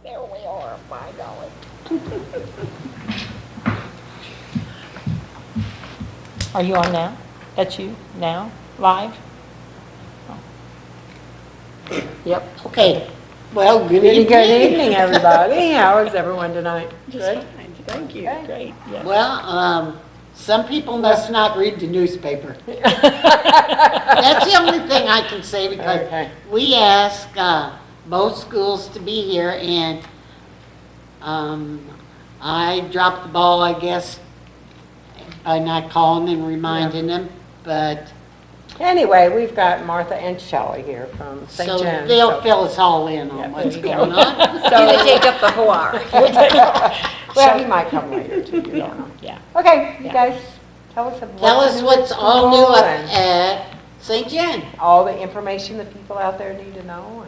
There we are, my golly. Are you on now? That's you now, live? Yep. Okay. Well, good evening. Good evening, everybody. How is everyone tonight? Good. Thank you. Okay, great, yeah. Well, some people must not read the newspaper. That's the only thing I can say because Okay. we ask both schools to be here, and I dropped the ball, I guess, by not calling and reminding them, but Anyway, we've got Martha and Shelley here from St. so John's. they'll fill us all in on Yeah, what's there you go. going on. You can take up the whole hour. Well, he might come later too, you don't know. Yeah. Okay, you Yeah. guys, tell us Tell us new what's at all new school up and at St. John. all the information that people out there need to know.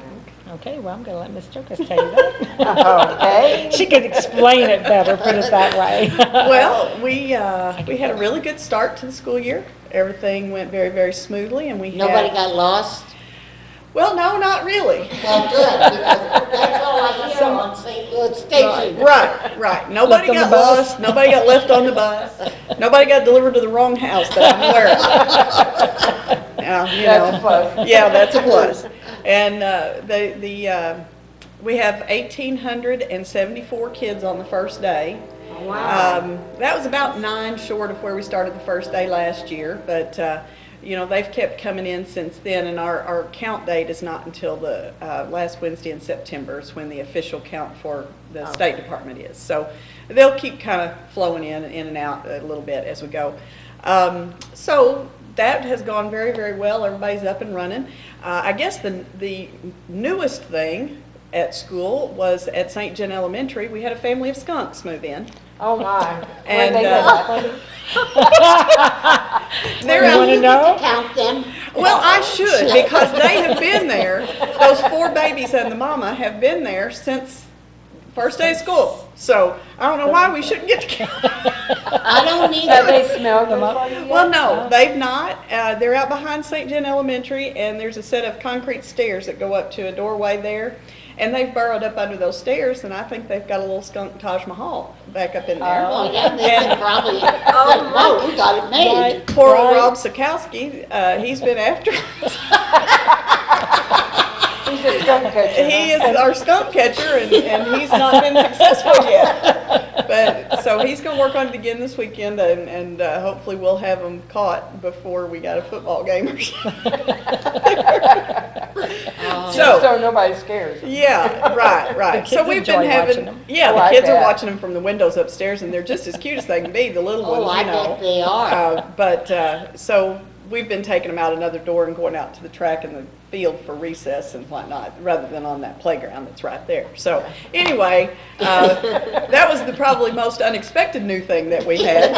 Okay, well, I'm gonna let Ms. Jokerst tell you that. Okay. She could explain it better, put it that way. Well, we had a really good start to the school year. Everything went very, very smoothly, and we Nobody had, got lost? well, no, not really. Well, good, because that's all I hear on St. Louis Station. Right. Nobody Left on got the bus? lost. Nobody got left on the bus. Nobody got delivered to the wrong house that I'm aware of. That's a plus. Yeah, that's a plus. And we have 1,874 kids on the first day. Wow. That was about 9 short of where we started the first day last year, but they've kept coming in since then, and our count date is not until the last Wednesday in September is when the official count for the State Department is. So they'll keep kind of flowing in and out a little bit as we go. So that has gone very, very well. Everybody's up and running. I guess the newest thing at school was at St. John Elementary. We had a family of skunks move in. Oh, my. And, Where'd they go? They're You wanna know? Count them. Well, I should, because they have been there. Those 4 babies and the mama have been there since first day of school. So I don't know why we shouldn't get to count. I don't need Have them. they smelled them up? Well, no, they've not. They're out behind St. John Elementary, and there's a set of concrete stairs that go up to a doorway there. And they've burrowed up under those stairs, and I think they've got a little skunk Taj Mahal back up in there. Oh, yeah, they can probably, oh, we got it made. Poor old Rob Sikowski, he's been after us. He's a skunk catcher. He is our skunk catcher, and he's not been successful yet. But so he's going to work on it again this weekend, and hopefully we'll have him caught before we got a football game or something. So nobody scares them. Yeah, right. The So kids we've enjoy been having, watching them. yeah, Oh, the I kids are bet. watching them from the windows upstairs, and they're just as cute as they can be. The little ones, Oh, I you know. bet they are. But so we've been taking them out another door and going out to the track and the field for recess and whatnot, rather than on that playground that's right there. So anyway, that was the probably most unexpected new thing that we had.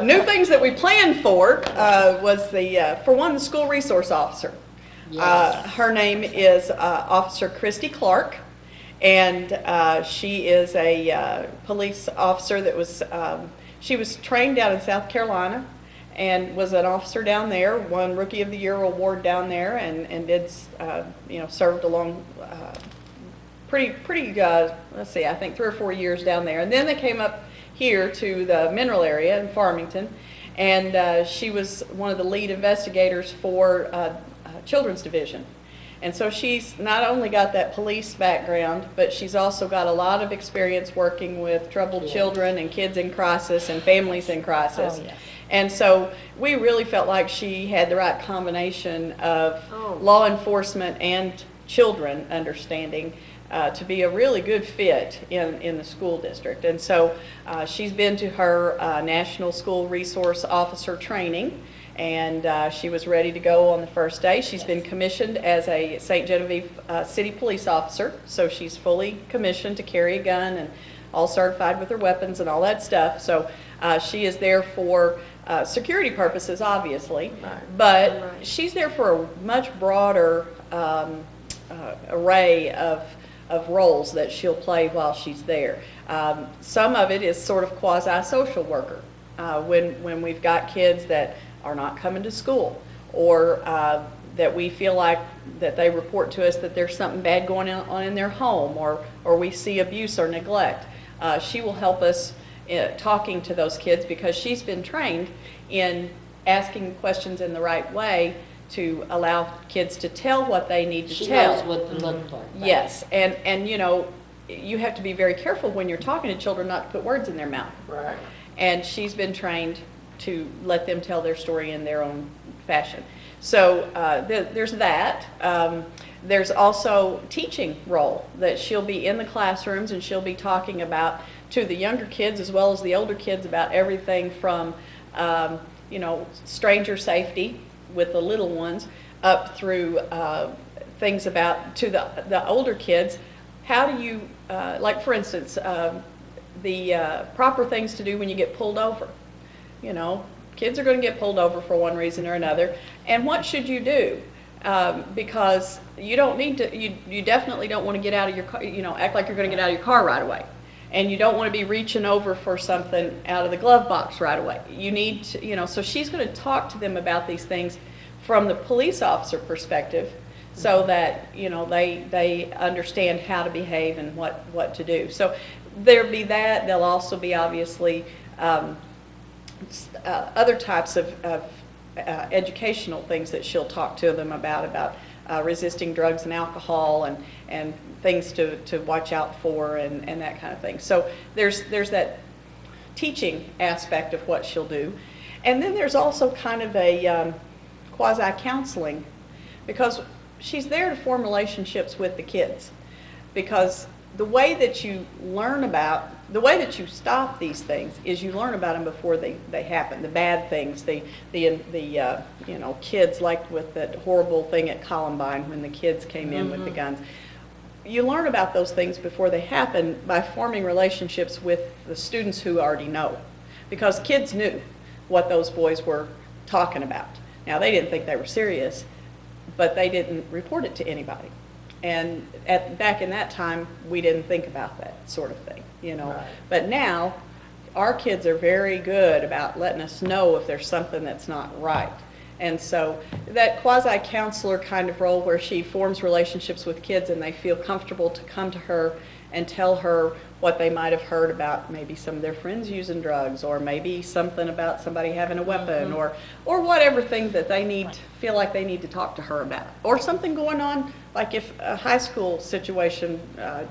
New things that we planned for was for one, the school resource officer. Yes. Her name is Officer Christy Clark, and she is a police officer that was, she was trained down in South Carolina and was an officer down there, won Rookie of the Year award down there, and did, served along pretty, let's see, I think 3 or 4 years down there. And then they came up here to the Mineral area in Farmington, and she was one of the lead investigators for Children's Division. And so she's not only got that police background, but she's also got a lot of experience working with troubled children and kids in crisis and families in crisis. Oh, yes. And so we really felt like she had the right combination of law enforcement and children understanding to be a really good fit in the school district. And so she's been to her National School Resource Officer training, and she was ready to go on the first day. She's been commissioned as a St. Genevieve City Police Officer, so she's fully commissioned to carry a gun and all certified with her weapons and all that stuff. So she is there for security purposes, obviously, but she's there for a much broader array of roles that she'll play while she's there. Some of it is sort of quasi-social worker, when we've got kids that are not coming to school, or that we feel like that they report to us that there's something bad going on in their home, or we see abuse or neglect. She will help us talking to those kids because she's been trained in asking questions in the right way to allow kids to tell what they need to tell. She knows what to look for. Yes, and you know, you have to be very careful when you're talking to children not to put words in their mouth. Right. And she's been trained to let them tell their story in their own fashion. So there's that. There's also teaching role, that she'll be in the classrooms and she'll be talking about to the younger kids as well as the older kids about everything from you know, stranger safety with the little ones up through things about to the older kids. How do you, like for instance, the proper things to do when you get pulled over? You know, kids are going to get pulled over for one reason or another, and what should you do? Because you don't need to, you definitely don't want to get out of your car, you know, act like you're going to get out of your car right away. And you don't want to be reaching over for something out of the glove box right away. You need to, you know, so she's going to talk to them about these things from the police officer perspective so that, you know, they understand how to behave and what to do. So there'll be that. There'll also be obviously other types of educational things that she'll talk to them about resisting drugs and alcohol and things to watch out for and that kind of thing. So there's that teaching aspect of what she'll do. And then there's also kind of a quasi-counseling, because she's there to form relationships with the kids. Because the way that you learn about, the way that you stop these things is you learn about them before they happen. The bad things, the you know, kids, like with that horrible thing at Columbine when the kids came in with the guns. You learn about those things before they happen by forming relationships with the students who already know. Because kids knew what those boys were talking about. Now, they didn't think they were serious, but they didn't report it to anybody. And back in that time, we didn't think about that sort of thing, you know. Right. But now, our kids are very good about letting us know if there's something that's not right. And so that quasi-counselor kind of role where she forms relationships with kids and they feel comfortable to come to her and tell her what they might have heard about maybe some of their friends using drugs, or maybe something about somebody having a weapon, or whatever thing that they need, feel like they need to talk to her about. Or something going on, like if a high school situation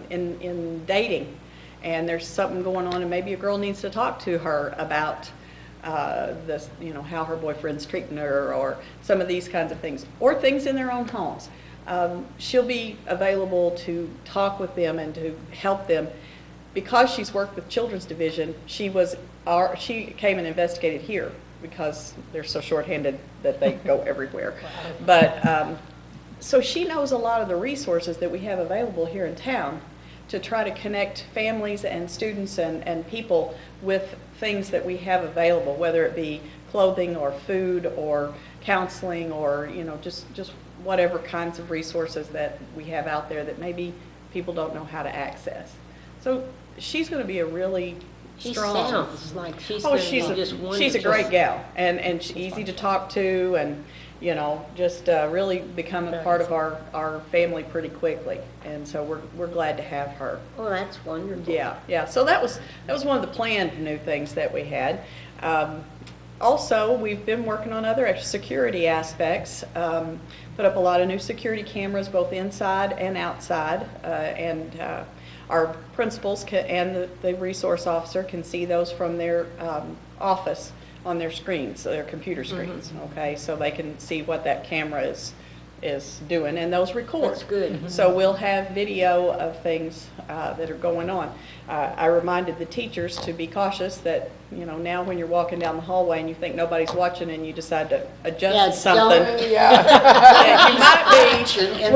in dating, and there's something going on and maybe a girl needs to talk to her about this, you know, how her boyfriend's treating her, or some of these kinds of things, or things in their own homes. She'll be available to talk with them and to help them. Because she's worked with Children's Division, she came and investigated here because they're so shorthanded that they go everywhere. But so she knows a lot of the resources that we have available here in town to try to connect families and students and people with things that we have available, whether it be clothing or food or counseling, or, you know, just whatever kinds of resources that we have out there that maybe people don't know how to access. So she's going to be a really strong. She sounds like she's Oh, going to be just she's a great gal, and she's easy to talk to, and, you know, just really become a part of our family pretty quickly. And so we're glad to have her. Oh, that's wonderful. Yeah. So that was one of the planned new things that we had. Also, we've been working on other security aspects. Put up a lot of new security cameras, both inside and outside, and our principals and the resource officer can see those from their office on their screens, their computer screens. Okay, so they can see what that camera is doing, and those record. That's good. So we'll have video of things that are going on. I reminded the teachers to be cautious that, you know, now when you're walking down the hallway and you think nobody's watching and you decide to adjust something, that you might be, exactly,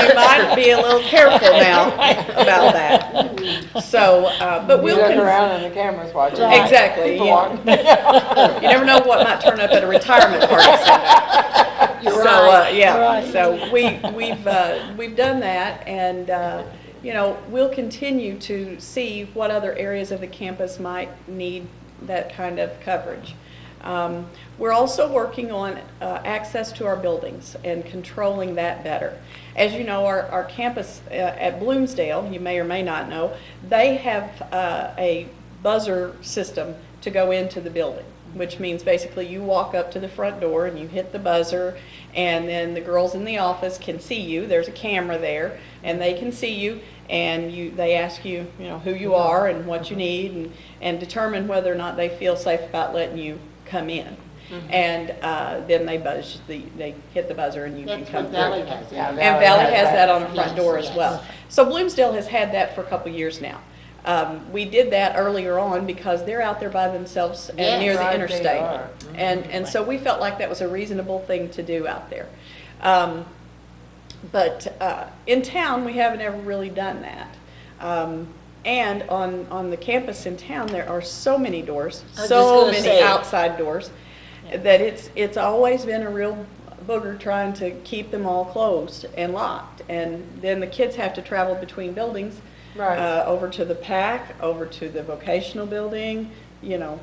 you might be a little careful now about that. So, but we'll look around and the camera's watching. Exactly. People Yeah. walking. You never know what might turn up at a retirement party someday. You're So, right. yeah, Right. so we've done that, and you know, we'll continue to see what other areas of the campus might need that kind of coverage. We're also working on access to our buildings and controlling that better. As you know, our campus at Bloomsdale, you may or may not know, they have a buzzer system to go into the building, which means basically you walk up to the front door and you hit the buzzer, and then the girls in the office can see you. There's a camera there, and they can see you, and they ask you, who you are and what you need, and determine whether or not they feel safe about letting you come in. And then they hit the buzzer and you can That's come what through. Valley has. Yeah, And Valley has that on the front Yes, door as yes. well. So Bloomsdale has had that for a couple of years now. We did that earlier on because they're out there by themselves and Yes. near the Right, they interstate. are. And so we felt like that was a reasonable thing to do out there. But in town, we haven't ever really done that. And on the campus in town, there are so many doors, I was just so gonna many say. outside doors, that it's always been a real booger trying to keep them all closed and locked. And then the kids have to travel between buildings, Right. over to the PAC, over to the vocational building,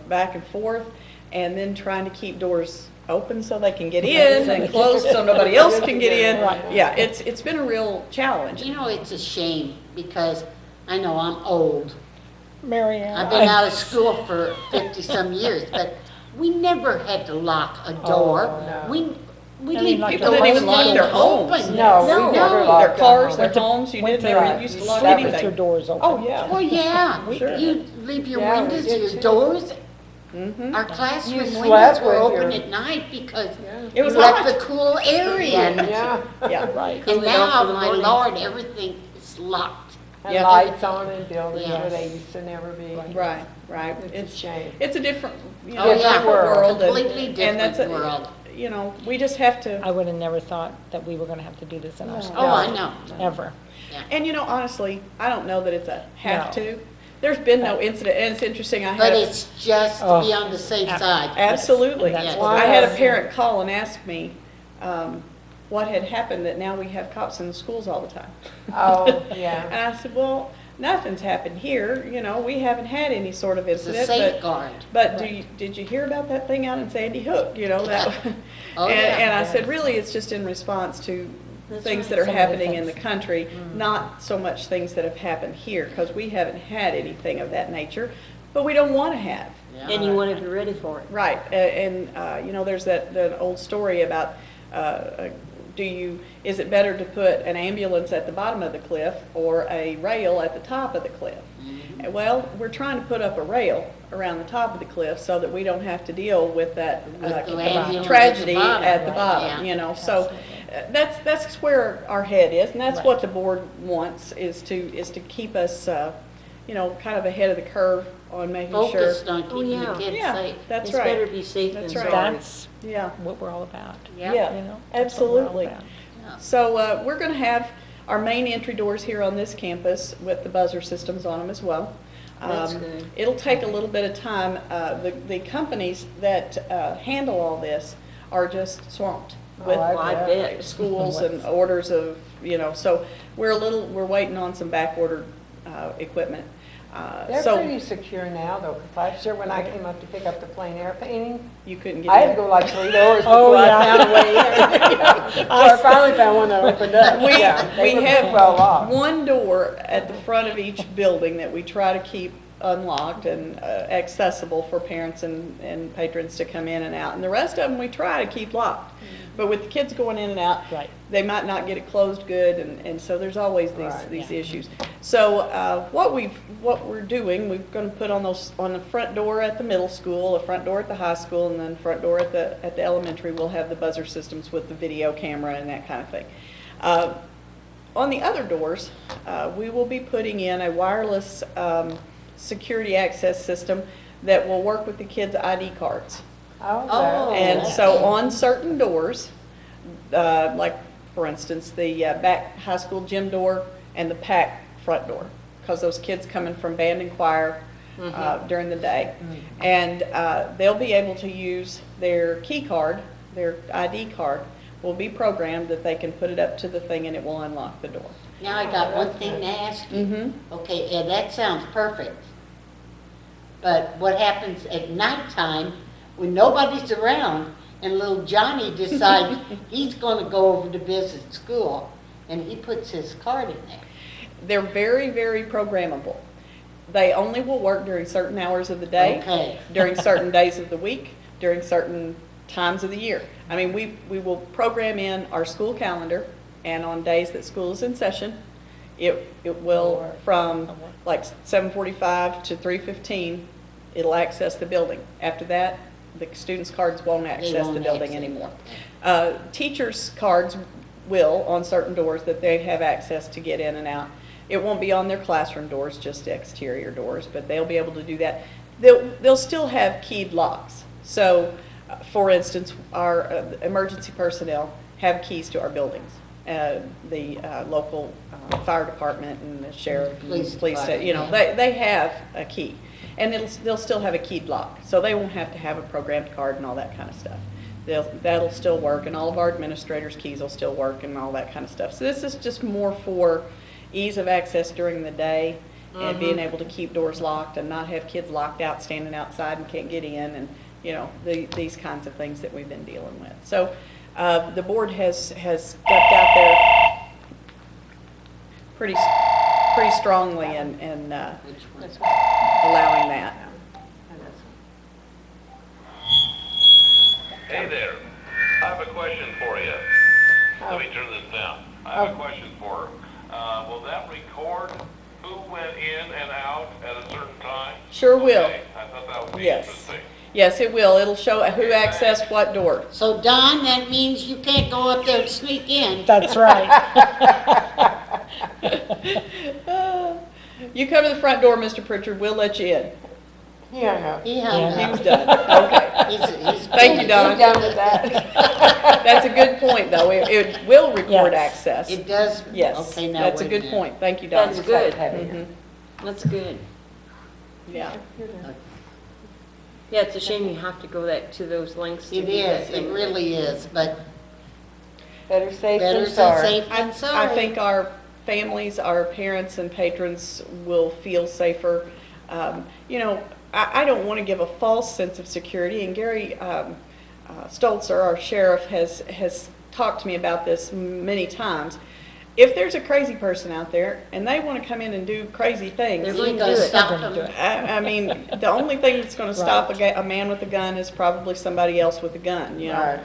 back and forth, and then trying to keep doors open so they can get in and closed so nobody else can get in. Right. Yeah, it's been a real challenge. It's a shame because I know I'm old. Mary Ann. I've been out of school for 50-some years, but we never had to lock a door. no. We I leave mean, like People the didn't even whole lock thing their homes. open. No, we No. never Their locked cars, their them. homes, you Went didn't to never bed. used to You lock slept with With your anything. doors open. Oh, yeah. Well, yeah, Sure. you leave your Yeah, we windows, did your too. doors. Mhm. Our classroom You windows slept were with open your- at night because It was you let hot. the cool air in. Yeah, Yeah. Right. And Cool it off now, for the my morning. Lord, everything is locked. and Yeah. lights on in buildings Yes. where they used to never be. Right, right. It's a shame. It's a different, Oh, yeah. different world. Completely and that's different world. We just have to. I would have never thought that we were going to have to do this in our Oh, school, I know. ever. And honestly, I don't know that it's a have No. to. There's been no incident, and it's interesting, I But had, it's just to be on the safe side. absolutely. Yes, and that's I had a why- parent call and ask me what had happened, that now we have cops in the schools all the time. Oh, yeah. And I said, well, nothing's happened here, we haven't had any sort of It's a incident, but safeguard. But did you hear about that thing out in Sandy Hook, that? Oh, and, yeah. and I said, really, it's just in response to That's things right. that are Some of the happening in the things. country, not so much things that have happened here, because we haven't had anything of that nature, but we don't want to have. Yeah. And you want to be ready for it. Right, and there's that old story about, is it better to put an ambulance at the bottom of the cliff or a rail at the top of the cliff? Mm-hmm. Well, we're trying to put up a rail around the top of the cliff so that we don't have to deal with that With the ambulance tragedy at the at the bottom, bottom, yeah. So that's where our head is, and that's Right. what the board wants, is to keep us, kind of ahead of the curve on making sure. Focused on Oh, keeping yeah. the kids Yeah, safe. that's It's right. better to be safe than That's sorry. right. That's Yeah. what we're all about. Yeah. Yeah. You know? That's what we're all Absolutely. about. So we're going to have our main entry doors here on this campus with the buzzer systems on them as well. That's good. It'll take a little bit of time. The companies that handle all this are just swamped with I Well, I bet. bet. schools and orders of, so we're waiting on some back ordered equipment. They're So pretty secure now, though, 'cause last year when I came up to pick up the plein air painting, you couldn't get I had in. to go like 3 doors Oh, before I yeah. found a way in. So I finally found one that opened up. We, Yeah, they we were have well off. one door at the front of each building that we try to keep unlocked and accessible for parents and patrons to come in and out. And the rest of them we try to keep locked. But with the kids going in and out, Right. they might not get it closed good, and so there's always Right. these issues. So what we're doing, we're going to put on the front door at the middle school, a front door at the high school, and then front door at the elementary. We'll have the buzzer systems with the video camera and that kind of thing. On the other doors, we will be putting in a wireless security access system that will work with the kids' ID cards. Oh, Oh, And that's so good. on certain doors, like for instance, the back high school gym door and the PAC front door, because those kids coming from band and choir during the day. And they'll be able to use their key card, their ID card, will be programmed that they can put it up to the thing and it will unlock the door. Now I got one thing to ask you. Mm-hmm. Okay, yeah, that sounds perfect. But what happens at nighttime when nobody's around and little Johnny decides he's gonna go over to visit school and he puts his card in there. They're very, very programmable. They only will work during certain hours of the day, Okay. during certain days of the week, during certain times of the year. I mean, we will program in our school calendar, and on days that school is in session, it will, from like 7:45 to 3:15, it'll access the building. After that, the students' cards won't access the building anymore. Teachers' cards will on certain doors that they have access to get in and out. It won't be on their classroom doors, just exterior doors, but they'll be able to do that. They'll still have keyed locks. So, for instance, our emergency personnel have keys to our buildings. The local fire department and the sheriff, Police police, department, you know, yeah. they have a key. And they'll still have a keyed lock, so they won't have to have a programmed card and all that kind of stuff. That'll still work, and all of our administrators' keys will still work and all that kind of stuff. So this is just more for ease of access during the day and being able to keep doors locked and not have kids locked out, standing outside and can't get in, and, you know, these kinds of things that we've been dealing with. So the board has stepped out there pretty strongly in Which one's allowing that. Hey there, I have a question for you. Let me turn this down. I have a question for her. Will that record who went in and out at a certain time? Sure will. Okay, I thought that would be Yes. interesting. Yes, it will. It'll show who accessed what door. So Don, that means you can't go up there and sneak in. That's right. You come to the front door, Mr. Pritchard, we'll let you in. Yeah, He hung He up. was done. Okay. He's Thank you, Don. I'm done with that. That's a good point, though. It will record Yes. access. It does? Yes, Okay, now that's a wait good minute. point. Thank you, Don. That's good. Mhm. That's good. Yeah. Yeah, it's a shame you have to go to those lengths to It do that is, thing. it really is, but Better safe better than than sorry. safe than sorry. I think our families, our parents and patrons will feel safer. You know, I don't want to give a false sense of security, and Gary Stolzer, our sheriff, has talked to me about this many times. If there's a crazy person out there and they want to come in and do crazy things, They're You going ain't to gonna do it. stop They're gonna do them. it. I mean, the only thing that's going to stop a man with a gun is probably somebody else with a gun, you know. Right.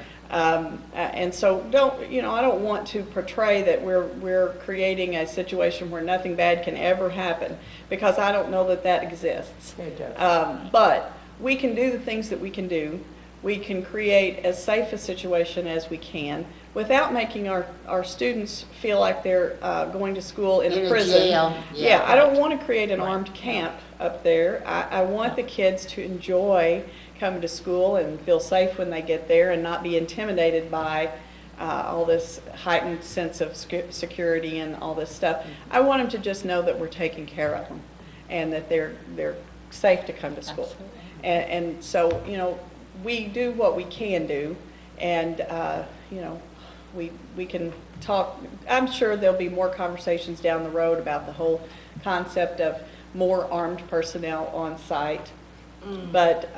And so I don't want to portray that we're creating a situation where nothing bad can ever happen, because I don't know that exists. It does. But we can do the things that we can do. We can create as safe a situation as we can without making our students feel like they're going to school in a prison. jail. Yeah, I don't want to create an armed camp up there. I want the kids to enjoy coming to school and feel safe when they get there and not be intimidated by all this heightened sense of security and all this stuff. I want them to just know that we're taking care of them and that they're safe to come to school. And so, we do what we can do, and, we can talk. I'm sure there'll be more conversations down the road about the whole concept of more armed personnel on site. But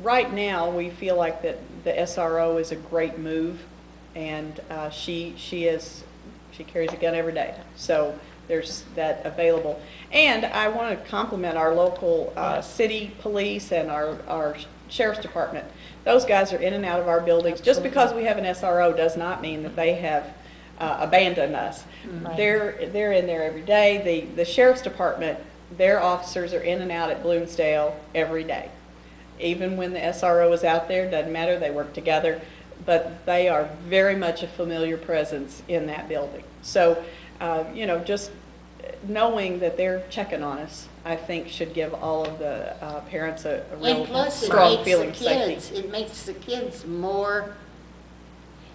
right now, we feel like that the SRO is a great move, and she carries a gun every day. So there's that available. And I want to compliment our local city police and our sheriff's department. Those guys are in and out of our buildings. Just because we have an SRO does not mean that they have abandoned us. Right. They're in there every day. The sheriff's department, their officers are in and out at Bloomsdale every day. Even when the SRO is out there, doesn't matter, they work together, but they are very much a familiar presence in that building. So, just knowing that they're checking on us, I think should give all of the parents a real And plus, strong feeling of safety. it makes the kids more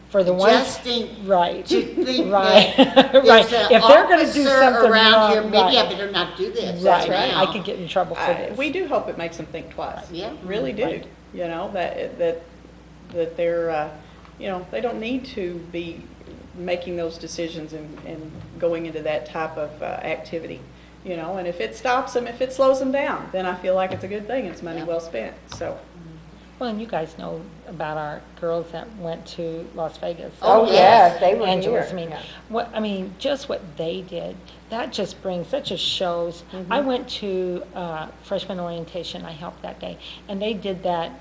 For the ones, adjusting right, to think right, that right. there's an If they're gonna do officer something around here, wrong, maybe I right. better not do this Right, now. I could get in trouble for this. We do hope it makes them think twice. Yeah. Really do. Right. That they're, they don't need to be making those decisions and going into that type of activity. And if it stops them, if it slows them down, then I feel like it's a good thing. It's money Yeah. well spent. So, Well, and you guys know about our girls that went to Las Vegas. Oh, yes. yes, they were here. Angeles, Yeah. I mean, just what they did, that just brings, that just shows. I went to freshman orientation, I helped that day, and they did that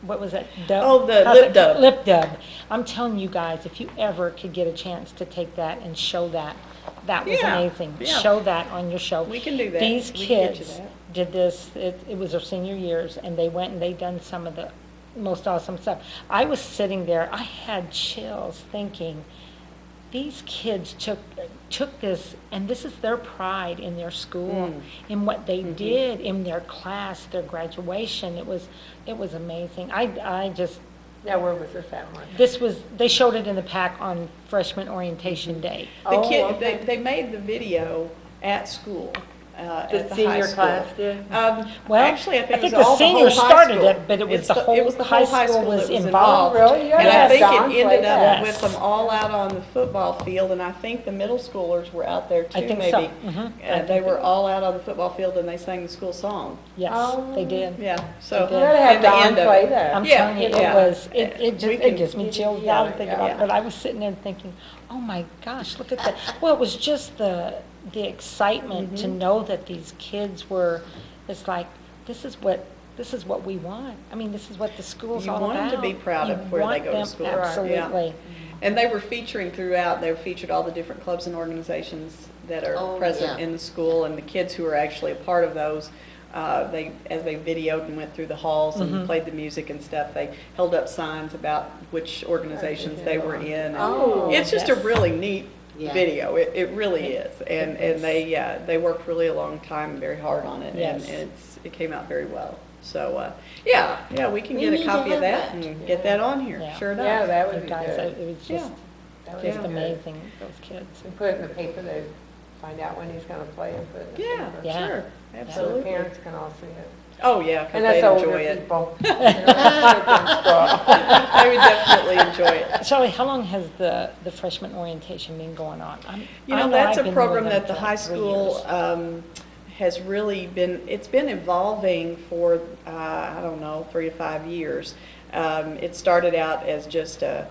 what was that? Oh, the How's lip it- dub. Lip dub. I'm telling you guys, if you ever could get a chance to take that and show that, that was Yeah, amazing. yeah. Show that on your show. We can do that. These We can get you kids that. did this, it was their senior years, and they went and they done some of the most awesome stuff. I was sitting there, I had chills thinking, these kids took this, and this is their pride in their school, in what they did, in their class, their graduation. It was amazing. I just, Now, where was this at, Martha? this was, they showed it in the pack on freshman orientation day. The Oh, kid, okay. they made the video at school, at The the high senior school. class did? Well, Actually, I think it was the all the whole seniors high started school. it, but it was It's the whole it was the high whole high school school was that was involved. Oh, really? Yeah, And I yeah, think Don it ended played up that. with them all out on the football field, and I think the middle schoolers were out there too, I think maybe. so. Mhm. They were all out on the football field and they sang the school song. Yes, they did. Yeah, so. They You did. gotta in have the Don end of play it- that. I'm Yeah, telling you, yeah. it We just, can- it gives me chills yeah, now to think about yeah. it. But I was sitting there thinking, oh my gosh, look at that. Well, it was just the excitement to know that these kids were, it's like, this is what we want. I mean, this is what the school's You all want about. them to be proud of You where they want go to them- school. Right, yeah. Absolutely. And they were featuring throughout, they featured all the different clubs and organizations that are Oh, present yeah. in the school, and the kids who are actually a part of those, as they videoed and went through the halls and played the music and stuff, they held up signs about which organizations they were in. and Oh, It's just a yes. really neat Yeah. video, it really is, and they worked really a long time and very hard on it, and Yes. it came out very well. So, yeah, we can We get need a to copy of have that that. and get that on here, Yeah. sure enough. Yeah, that would You be guys, good. it was Yeah. just, That would just be good. amazing, those kids. We put it in the paper, they find out when he's gonna play and put it in the Yeah, paper. Yeah. sure, So the absolutely. parents can all see it. Oh, yeah, because And they'd that's enjoy older it. people. You know, kids in school. They would definitely enjoy it. Shelley, how long has the freshman orientation been going on? I know That's I've a been program with them that the for high 3 school years. has really been, it's been evolving for, I don't know, 3 to 5 years. It started out as just a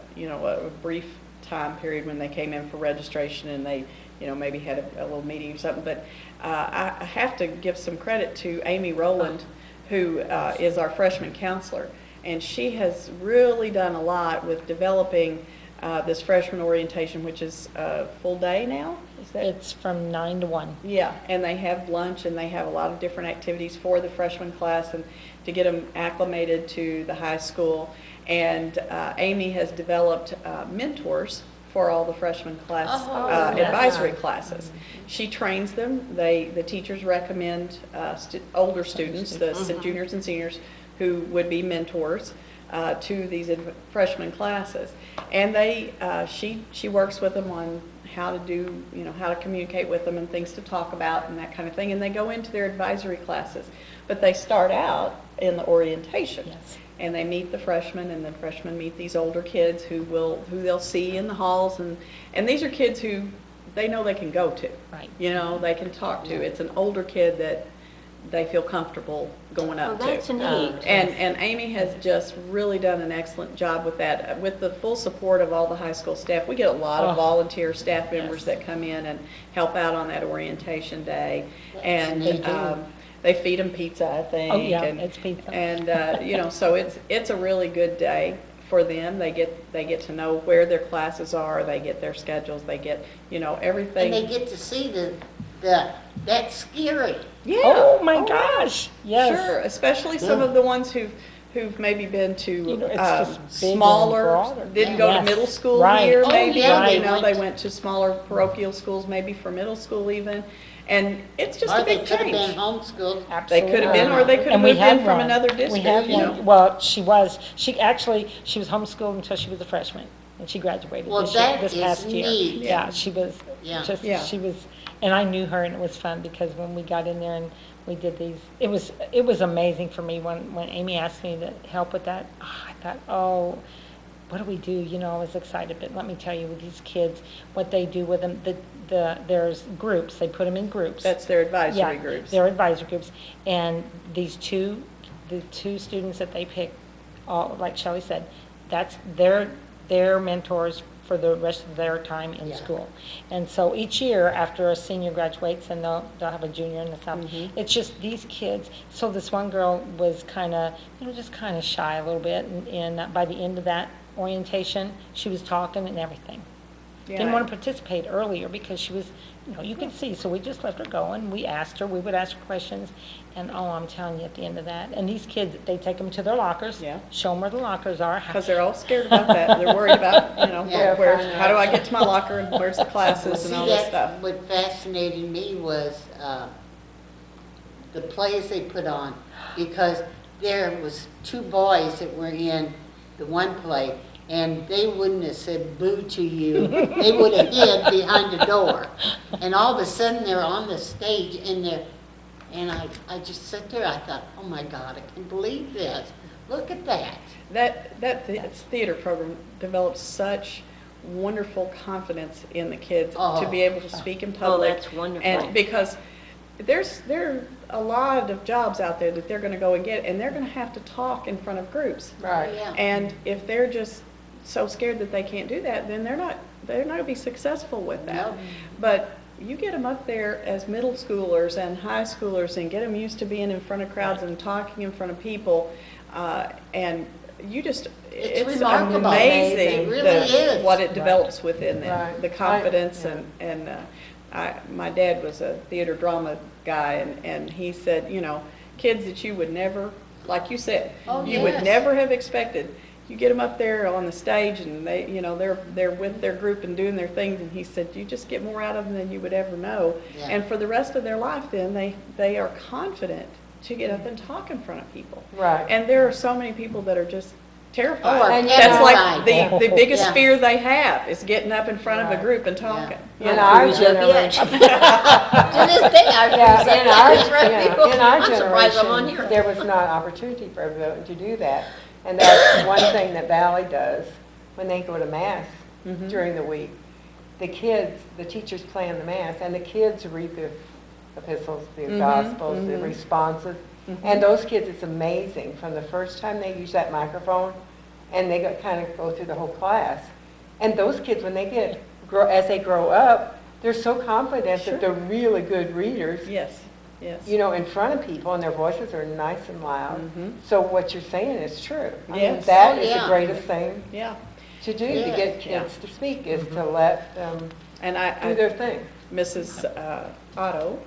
brief time period when they came in for registration and they, maybe had a little meeting or something. But I have to give some credit to Amy Rowland, who is our freshman counselor. And she has really done a lot with developing this freshman orientation, which is a full day now. Is that? It's from 9 to 1. Yeah, and they have lunch and they have a lot of different activities for the freshman class and to get them acclimated to the high school. And Amy has developed mentors for all the freshman class advisory classes. She trains them. The teachers recommend older students, the juniors and seniors, who would be mentors to these freshman classes. And she works with them on how to do, how to communicate with them and things to talk about and that kind of thing. And they go into their advisory classes. But they start out in the orientation. Yes. And they meet the freshmen, and the freshmen meet these older kids who they'll see in the halls. And these are kids who they know they can go to. Right. They can talk to. It's an older kid that they feel comfortable going up Well, that's to. neat. And Amy has just really done an excellent job with that. With the full support of all the high school staff, we get a lot of Oh. volunteer staff members that come in and help out on that orientation day. And They do. they feed them pizza, I think. Oh, yeah, and, it's pizza. And so it's a really good day for them. They get to know where their classes are. They get their schedules. They get everything. And they get to see that's scary. Yeah. Oh, my yeah. gosh. Yes. Sure, especially some of the ones who've maybe been to It's just big and smaller, broader. didn't go to Yes. middle school Right. here, Oh, maybe. yeah, They went to smaller parochial schools, maybe for middle school even. And it's just Or a they big could have change. been homeschooled. They Absolutely. could have been, or they could have And we moved had in from one. another We district, had you know. one. Well, she was homeschooled until she was a freshman, and she graduated Well, this that is past year. neat. Yeah, she was Yeah. Yeah. she was, and I knew her, and it was fun because when we got in there and we did these, it was amazing for me when Amy asked me to help with that. I thought, oh, what do we do? I was excited, but let me tell you, with these kids, what they do with them, there's groups, they put them in groups. That's their advisory Yeah, groups. they're advisory groups, and these two the two students that they pick, all, like Shelley said, that's their mentors for the rest of their time in Yeah. school. And so each year, after a senior graduates, and they'll have a junior and stuff, it's just these kids. So this one girl was kind of, just kind of shy a little bit, and by the end of that orientation, she was talking and everything. Didn't want to participate earlier because she was, you could see, so we just left her go, and we asked her, we would ask her questions, and I'm telling you, at the end of that, and these kids, they take them to their lockers, Yeah. show them where the lockers are. Because they're all scared about that. They're worried about, Yeah, how do I get to my locker and where's the classes and all this stuff. What fascinated me was the plays they put on, because there was two boys that were in the one play, and they wouldn't have said boo to you. They would have hid behind the door. And all of a sudden, they're on the stage, and I just sat there, I thought, oh my God, I can't believe this. Look at that. That theater program develops such wonderful confidence in the kids to be able to speak in public. that's wonderful. And because there are a lot of jobs out there that they're going to go and get, and they're going to have to talk in front of groups. Right. Yeah. And if they're just so scared that they can't do that, then they're not going to be successful with that. No. But you get them up there as middle schoolers and high schoolers and get them used to being in front of crowds and talking in front of people, and you just, It's it's remarkable. amazing It really is. what it develops within them, Right. the confidence Yeah. my dad was a theater drama guy, and he said, kids that you would never, like you said, Oh, you would yes. never have expected. You get them up there on the stage, and they, they're with their group and doing their things, and he said, you just get more out of them than you would ever know. Yeah. And for the rest of their life, then they are confident to get up and talk in front of people. Right. And there are so many people that are just terrified. Oh, are That's like terrified. the biggest Yeah. fear they have is getting up in front of a Right. group and talking. In our Who's up yet? generation, To this day, I in our I'm surprised I'm on generation, here. there was not opportunity for everyone to do that. And that's one thing that Valley does when they go to mass during the week. The kids, the teachers plan the mass, and the kids read the epistles, the gospels, the responses. And those kids, it's amazing, from the first time they use that microphone, and they kind of go through the whole class. And those kids, when they as they grow up, they're so confident Sure. that they're really good readers, Yes, yes. in front of people, and their voices are nice and loud. So what you're saying is true. I mean, Yes. that Oh, is yeah. the greatest thing Yeah. to do, Yeah. to get kids to speak, is to let them And do their thing. Mrs. Otto,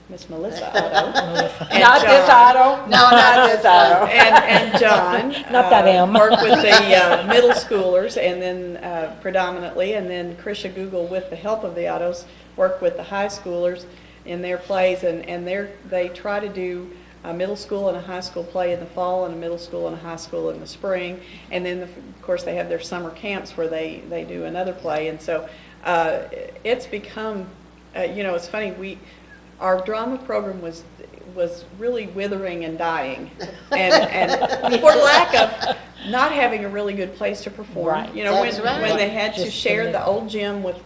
Miss Melissa Otto. and Not this John- Otto. No, not this Otto. And John. Not that M. Work with the middle schoolers, and then predominantly, and then Krisha Google, with the help of the Ottos, work with the high schoolers in their plays, and they try to do a middle school and a high school play in the fall, and a middle school and a high school in the spring, and then of course they have their summer camps where they do another play, and so it's become, it's funny, our drama program was really withering and dying, and for lack of not having a really good place to perform. Right. That's right. When they had to Just share the the old gym with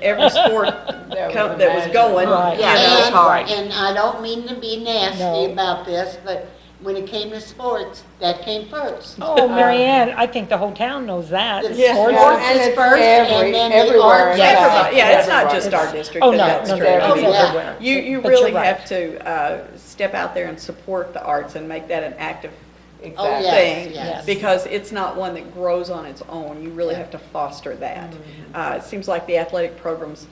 every sport that was imagine. going. Right. you Yeah, know. That's hard. and I don't mean to be nasty No. about this, but when it came to sports, that came first. Oh, Mary Ann, I think the whole town knows that. The Yeah. sports Yeah, and is it's first, and then the everywhere arts. in Everybody, fact. yeah, it's not Everywhere. just our district. Oh, that no, that's no, true. it's Oh, yeah. everywhere. You But really you're right. have to step out there and support the arts and make that an active Oh, Exactly. yes, thing, yes. because it's not one that grows on its own. You really Yeah. have to foster that. It seems like the athletic programs,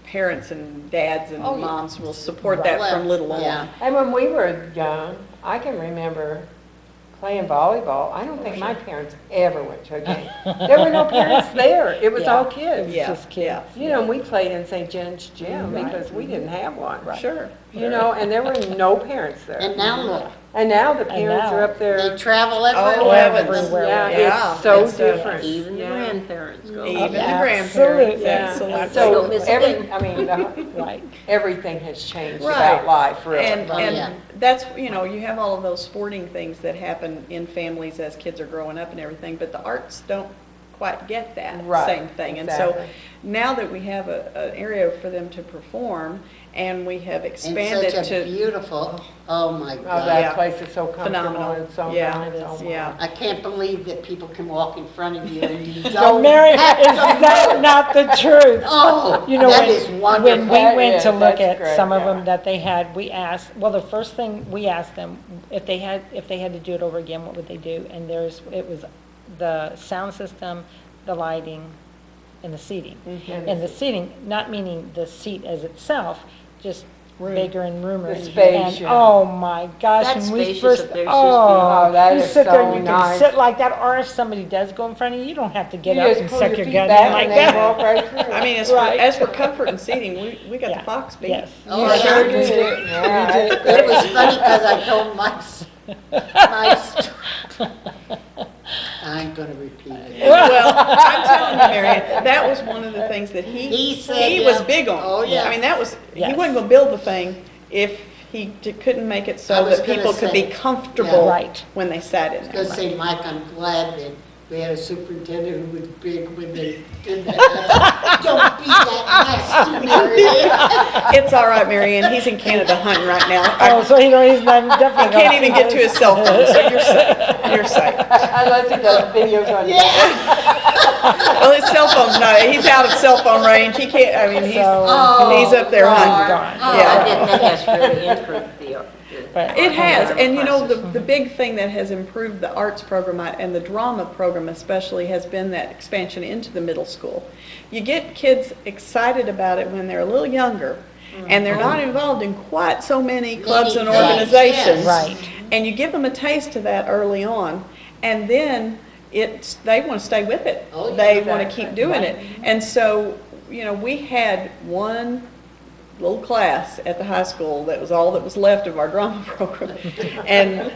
parents and dads and Oh, yeah. moms will support that Well, from little yeah. on. And when we were young, I can remember playing volleyball. I don't think my parents ever went to a game. There were no parents there. It was Yeah. all kids. Yeah, just kids. yeah. We played in St. Jen's Gym because we didn't have one. Sure. And there were no parents there. And now look, And now the parents now- are up they there. travel Oh, everywhere. heavens. with them. Everywhere. Yeah, Yeah, it's so it's, different. Even the Yeah. grandparents go. Even the Absolutely. grandparents, Yeah. absolutely. So Don't miss a game. Right. everything has changed Right. about life, really. And, Oh, yeah. that's, you have all of those sporting things that happen in families as kids are growing up and everything, but the arts don't quite get that Right, same thing. And so exactly. now that we have an area for them to perform, and we have And expanded such a to. beautiful, oh my Oh, God. that Yeah. place is so comfortable Phenomenal. and so Yeah, nice. it is, Oh, my. yeah. I can't believe that people can walk in front of you and you No, don't Mary, have is to that move. not the truth? Oh, You know, that when- is When wonderful. we That went is, to look that's at great, some of yeah. them that they had, we asked, well, the first thing we asked them, if they had to do it over again, what would they do? And it was the sound system, the lighting, and the seating. And the seating, not meaning the seat as itself, just bigger and roomer. The space, And, yeah. oh my gosh, That when we spacious first, up there is just beautiful. Oh, that you is sit there so and you can nice. sit like that, or if somebody does go in front of you, you don't have to get You up just and pull stick your your feet gun back in like and they that. walk right through. I mean, Right. as for comfort and seating, we got Yeah. the Fox beat. Yes. Oh, Yeah, yeah. sure do. Yeah, that's It was funny because I told my story. I ain't gonna repeat it. Well, I'm telling you, Marion, that was one of the things that He said, he was yeah. big on. Oh, yeah. I mean, he Yes. wasn't gonna build the thing if he couldn't make it I so was that gonna people could be say, comfortable yeah. Right. when they sat in I was there. gonna say, Mike, I'm glad that we had a superintendent who was big when they did that. Don't be that nasty, Mary. It's all right, Marion, he's in Canada hunting right now. Oh, so he's not definitely. I can't even get to his cell phone, so you're safe, you're safe. Unless he does videos on Well, his cell phone's not, he's out of cell phone range, he can't, I mean, he's up there Lord. hunting. Gone. Oh, Yeah. That has really improved But- It has, and you know, Classes. the big thing that has improved the arts program and the drama program especially has been that expansion into the middle school. You get kids excited about it when they're a little younger, and they're not involved in quite so many clubs and Many things, organizations. yes. Right. And you give them a taste of that early on, and then they want to stay with it. Oh, yeah, They want to exactly. keep doing it. And so, you know, we had one little class at the high school that was all that was left of our drama program. And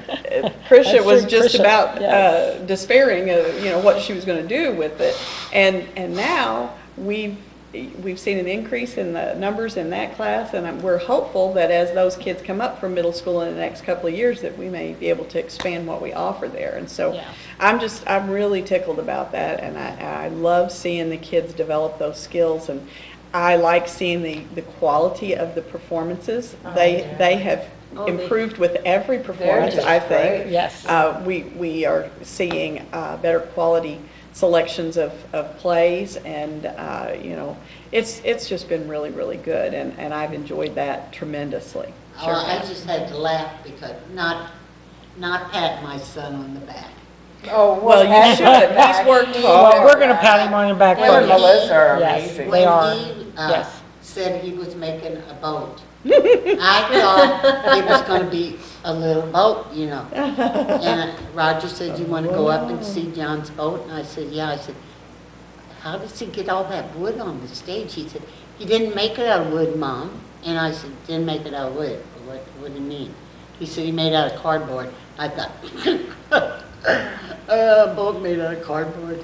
Tricia That's was true, just Tricia, about yes. despairing of, you know, what she was going to do with it. And now we've seen an increase in the numbers in that class, and we're hopeful that as those kids come up from middle school in the next couple of years, that we may be able to expand what we offer there. And so Yeah. I'm really tickled about that, and I love seeing the kids develop those skills, and I like seeing the quality of the performances. They have improved with every performance, just I think. great. Yes. We are seeing better quality selections of plays, and you know, it's just been really, really good, and I've enjoyed that tremendously. Oh, I just had to laugh because not pat my son on the back. Oh, Well, you should. He's worked Well, hard. we're gonna pat him on the back Him and first. Melissa are Yes. amazing. They are. When he Yes. said he was making a boat, I thought it was gonna be a little boat, you know. And Roger said, "You wanna go up and see John's boat?" And I said, "Yeah." I said, "How does he get all that wood on the stage?" He said, "He didn't make it out of wood, Mom." And I said, "Didn't make it out of wood? What do you mean?" He said, "He made it out of cardboard." I thought, boat made out of cardboard.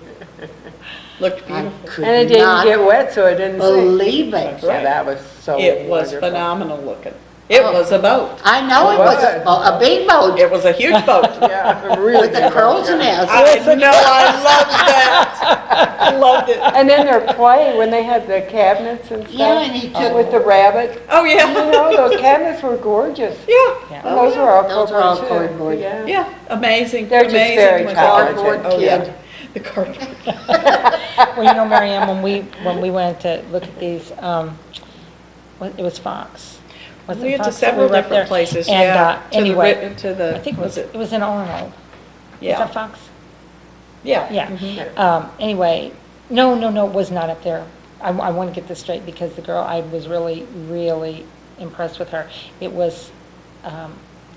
Looked I beautiful. could And it didn't not get wet, so it didn't sink. believe it. Yeah, that was so It was wonderful. phenomenal looking. It was a boat. I know it was a big boat It was a huge boat. Yeah, really with the good. curls and Yeah. us. I know, I loved that. I loved it. And then they're playing when they had the cabinets and stuff. Yeah, and he took- With the rabbit. Oh, You yeah. know, those cabinets were gorgeous. Yeah, And those were all Those were all cardboard too. cardboard. Yeah. yeah, amazing. They're just amazing very when- talented. Cardboard Oh, yeah. kid. The cardboard. Well, you know, Marianne, when we went to look at these, it was Fox. Was it We went to Fox? several We were up different there. places, And, yeah. anyway, To the, I think was it was in Arnold. Was Yeah, that Fox? yeah. Yeah. Anyway, no, it was not up there. I want to get this straight because the girl, I was really, really impressed with her. It was,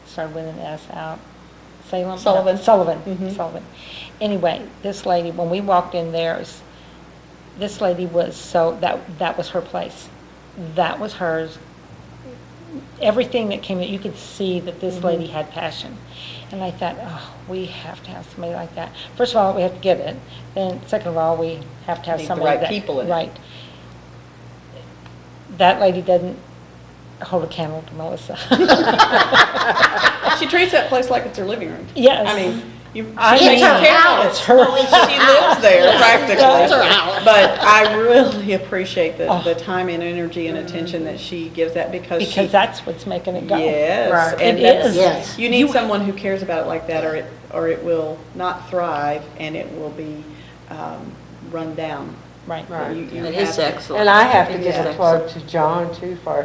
started with an S out. Salem? No, Sullivan. Sullivan, Mhm. Sullivan. Anyway, this lady, when we walked in there, this lady was that was her place. That was hers. Everything that came in, you could see that this lady had passion. And I thought, oh, we have to have somebody like that. First of all, we have to get it. Then second of all, we have to have Need the somebody right that. people in it. Right. That lady doesn't hold a candle to Melissa. She treats that place like it's her living room. Yes. I mean, I She takes mean, care of it's it. her. She lives there practically. It's her house. But I really appreciate the time and energy and attention that she gives that because she. Because that's what's making it go. Yes. Right. And It that's- is. Yes. You need someone who cares about it like that or it will not thrive and it will be run down. Right. Right. You It have is to- excellent. And I have to It give is a plug excellent. to John too for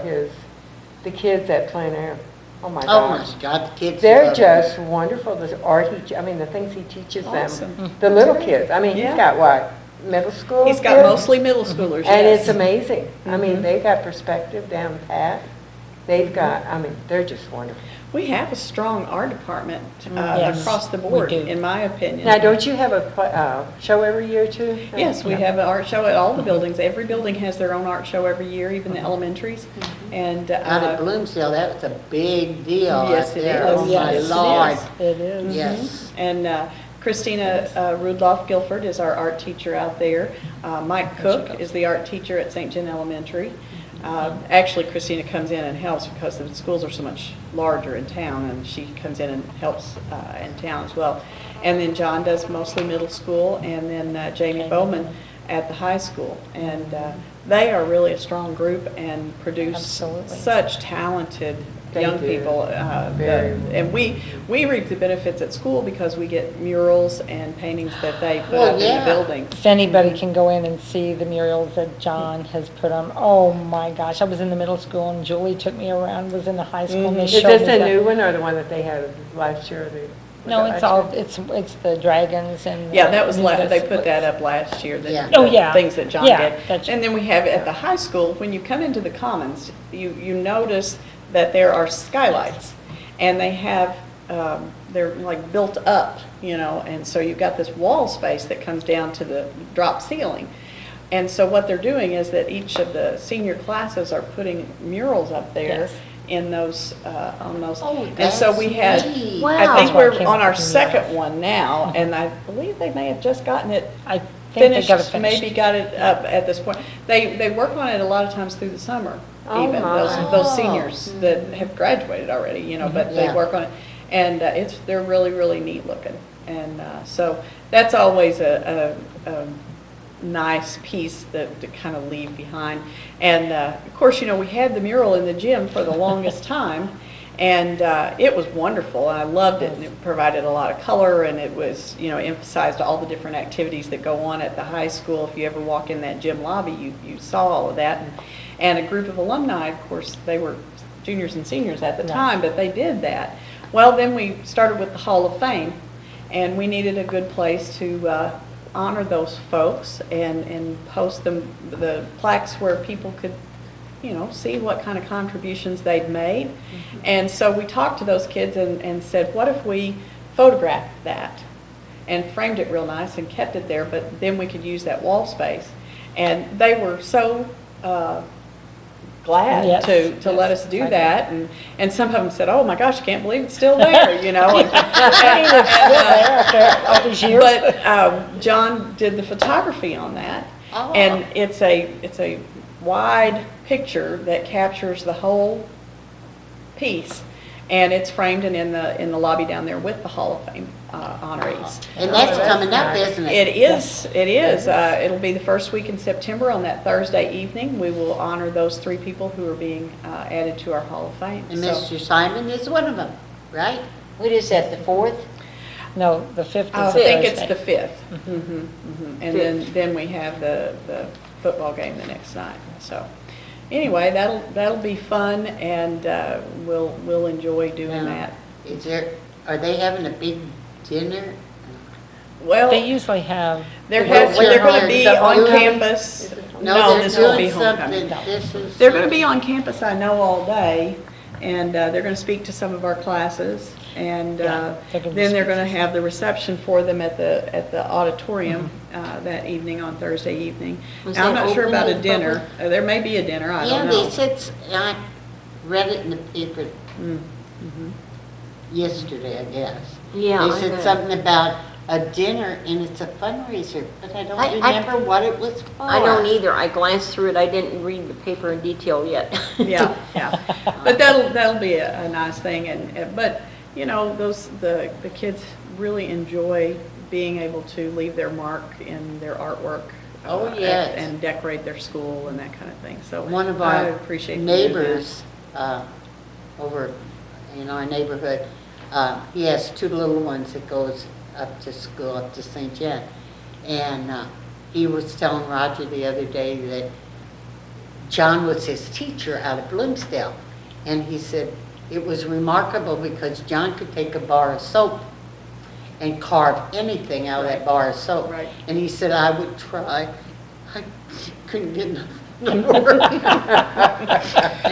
the kids at plein air. Oh my Oh my gosh. God, the kids. They're love it. just wonderful, the art the things he teaches Awesome. them. The little kids, I mean, Yeah. he's got what, middle school He's got kids? mostly middle schoolers, And yes. it's amazing. I Mhm. mean, they got perspective down pat. They've got, I mean, they're just wonderful. We have a strong art department Yes, across the we board, do. in my opinion. Now, don't you have a show every year too? Yes, we have an art show at all the buildings. Every building has their own art show every year, even the elementaries. And Out at Bloomsdale, that was a big deal Yes, out it there. is. Oh my Yes, it is. Lord. It is. Yes. And Christina Rudloff Guilford is our art teacher out there. Mike Cook is the art teacher at St. John Elementary. Actually, Christina comes in and helps because the schools are so much larger in town, and she comes in and helps in town as well. And then John does mostly middle school, and then Jamie Bowman at the high school. And they are really a strong group and produce Absolutely. such talented They young do. people. Very. And we reap the benefits at school because we get murals and paintings that they put Well, up in the yeah. buildings. If anybody can go in and see the murals that John has put on, oh my gosh, I was in the middle school and Julie took me around, was in the high school and they Is showed this me a the- new one or the one that they had last year? No, it's all, it's the dragons and. Yeah, that was, the- they put that up last year, Yeah. Oh, yeah. things that John Yeah, did. that's- And then we have at the high school, when you come into the commons, you notice that there are skylights. And they have, they're like built up, and so you've got this wall space that comes down to the drop ceiling. And so what they're doing is that each of the senior classes are putting murals up there Yes. in those, on those. Oh, And so we had, that's neat. Wow. I think That's why it we're came on up our with the second murals. one now, and I believe they may have just gotten it I think they got it finished, finished. maybe got it up at this point. They work on it a lot of times through the summer, Oh, even, my. those seniors that have graduated already, but they Yeah. work on it. And they're really, really neat looking. And so that's always a nice piece to kind of leave behind. And of course, we had the mural in the gym for the longest time. And it was wonderful, and I loved it, and it provided a lot of color, and it was, emphasized all the different activities that go on at the high school. If you ever walk in that gym lobby, you saw all of that. And a group of alumni, of course, they were juniors and seniors at the time, but they did that. Well, then we started with the Hall of Fame, and we needed a good place to honor those folks and post them, the plaques where people could see what kind of contributions they'd made. And so we talked to those kids and said, what if we photographed that and framed it real nice and kept it there, but then we could use that wall space. And they were so glad Yes, to let us do yes, that. And some of them said, oh my gosh, I can't believe it's still there, And, All these years. but John did the photography on that. Oh. And it's a wide picture that captures the whole piece, and it's framed and in the lobby down there with the Hall of Fame honorees. And that's that's coming up, nice. isn't It it? is, it is. It'll be the first week in September. On that Thursday evening, we will honor those 3 people who are being added to our Hall of Fame. And So- Mr. Simon is one of them, right? What is that, the 4th? No, the 5th is I Thursday. think it's the 5th. And then we have the football game the next night. So anyway, that'll be fun, and we'll enjoy doing Now, that. Are they having a big dinner? Well, They usually have, they're Well, they're going to we're be doing- on campus. No, they're this will be doing homecoming. something. This is. They're going to be on campus, I know, all day, and they're going to speak to some of our classes, and Yeah, they're gonna be then they're going to speaking. have the reception for them at the auditorium that evening on Thursday evening. Was Now, I'm that not sure open about to a the dinner. There may be a dinner, I Yeah, don't they know. said, I read it in the paper Mm. yesterday, I guess. Yeah, They I said heard. something about a dinner, and it's a fundraiser, but I don't I- remember what it was for. I don't either. I glanced through it. I didn't read the paper in detail yet. Yeah, yeah. But that'll be a nice thing, but, those, the kids really enjoy being able to leave their mark in their artwork. Oh, yes. And decorate their school and that kind of thing. So One of I our appreciate them doing that. neighbors over in our neighborhood, he has 2 little ones that goes up to school, up to St. John. And he was telling Roger the other day that John was his teacher out of Bloomsdale. And he said it was remarkable because John could take a bar of soap and carve anything out of that bar of soap. Right. And he said, I would try. I couldn't get enough. And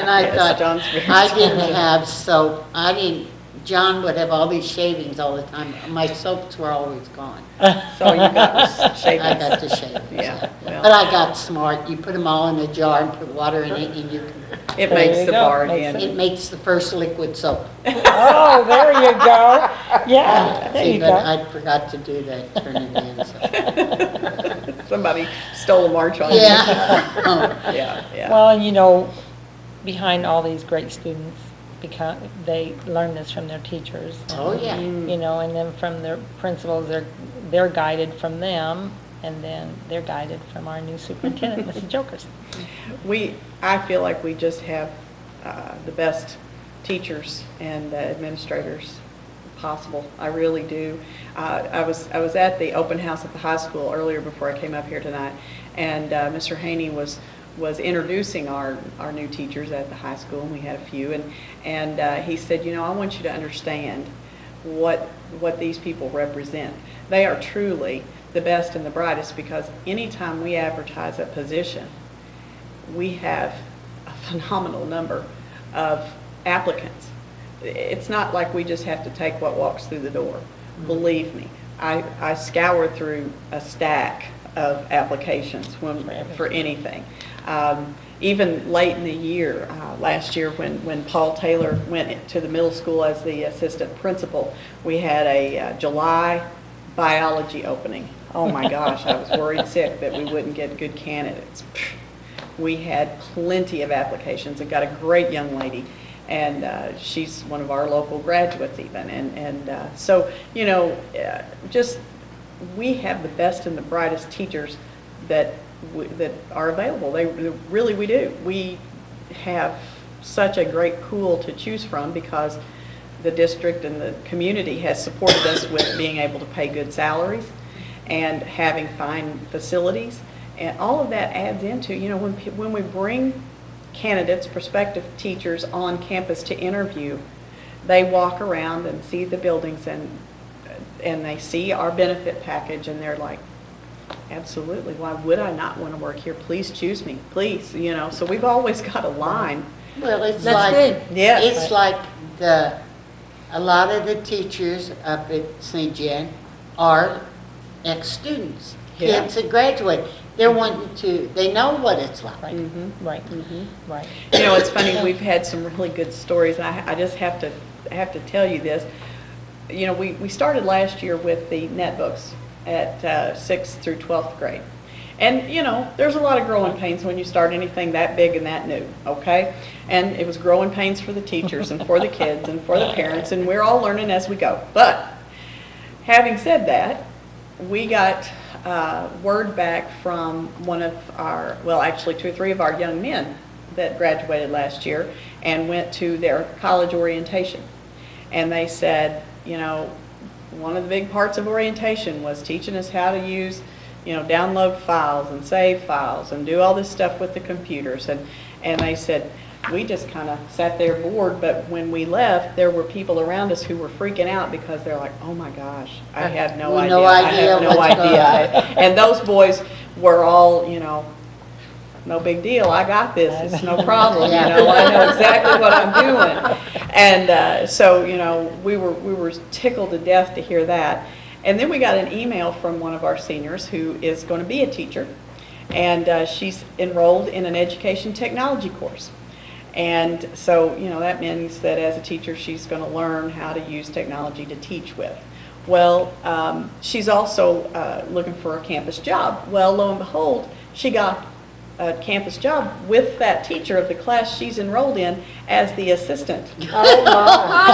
I Yes, thought, John's very I didn't have soap. John would have all these shavings all the time. My soaps were always gone. So you got shavings. I got the shavings. Yeah, well. But I got smart. You put them all in a jar and put water in it, and you can, It There makes you the go. bar Makes again. it makes the first liquid soap. Oh, there you go. Yeah, there See, you but go. I forgot to do that, turn it in, so. Somebody stole a march on you. Yeah. Yeah. Well, and you know, behind all these great students, because they learn this from their teachers. Oh, yeah. You know, and then from their principals, they're guided from them, and then they're guided from our new superintendent, Mrs. Jokerst. I feel like we just have the best teachers and administrators possible. I really do. I was at the open house at the high school earlier before I came up here tonight, and Mr. Haney was introducing our new teachers at the high school, and we had a few, and he said, you know, I want you to understand what these people represent. They are truly the best and the brightest, because anytime we advertise a position, we have a phenomenal number of applicants. It's not like we just have to take what walks through the door. Believe me, I scour through a stack of applications for anything. Even late in the year, last year when Paul Taylor went to the middle school as the assistant principal, we had a July biology opening. Oh my gosh, I was worried sick that we wouldn't get good candidates. We had plenty of applications and got a great young lady, and she's one of our local graduates even. And so, you know, just we have the best and the brightest teachers that are available. Really, we do. We have such a great pool to choose from because the district and the community has supported us with being able to pay good salaries and having fine facilities. And all of that adds into, you know, when we bring candidates, prospective teachers on campus to interview, they walk around and see the buildings and they see our benefit package and they're like, absolutely, why would I not want to work here? Please choose me, please, you know. So we've always got a line. Well, it's That's like, good. Yeah. it's like a lot of the teachers up at St. John are ex-students, Yeah. kids that graduate. They're wanting to, they know what it's like. Right, right, right. You know, it's funny, we've had some really good stories. I just have to tell you this. You know, we started last year with the netbooks at 6th through 12th grade. And, you know, there's a lot of growing pains when you start anything that big and that new, okay? And it was growing pains for the teachers and for the kids and for the parents, and we're all learning as we go. But having said that, we got word back from one of our, well, actually 2 or 3 of our young men that graduated last year and went to their college orientation. And they said, you know, one of the big parts of orientation was teaching us how to use, you know, download files and save files and do all this stuff with the computers. And they said, we just kind of sat there bored, but when we left, there were people around us who were freaking out because they're like, oh my gosh, I have no idea. No I idea have no what's going idea. on. And those boys were all, you know, no big deal. I got this. It's no problem. You know, I know exactly what I'm doing. And so, you know, we were tickled to death to hear that. And then we got an email from one of our seniors who is going to be a teacher, and she's enrolled in an education technology course. And so, you know, that means that as a teacher, she's going to learn how to use technology to teach with. Well, she's also looking for a campus job. Well, lo and behold, she got a campus job with that teacher of the class she's enrolled in as the assistant. Oh, my.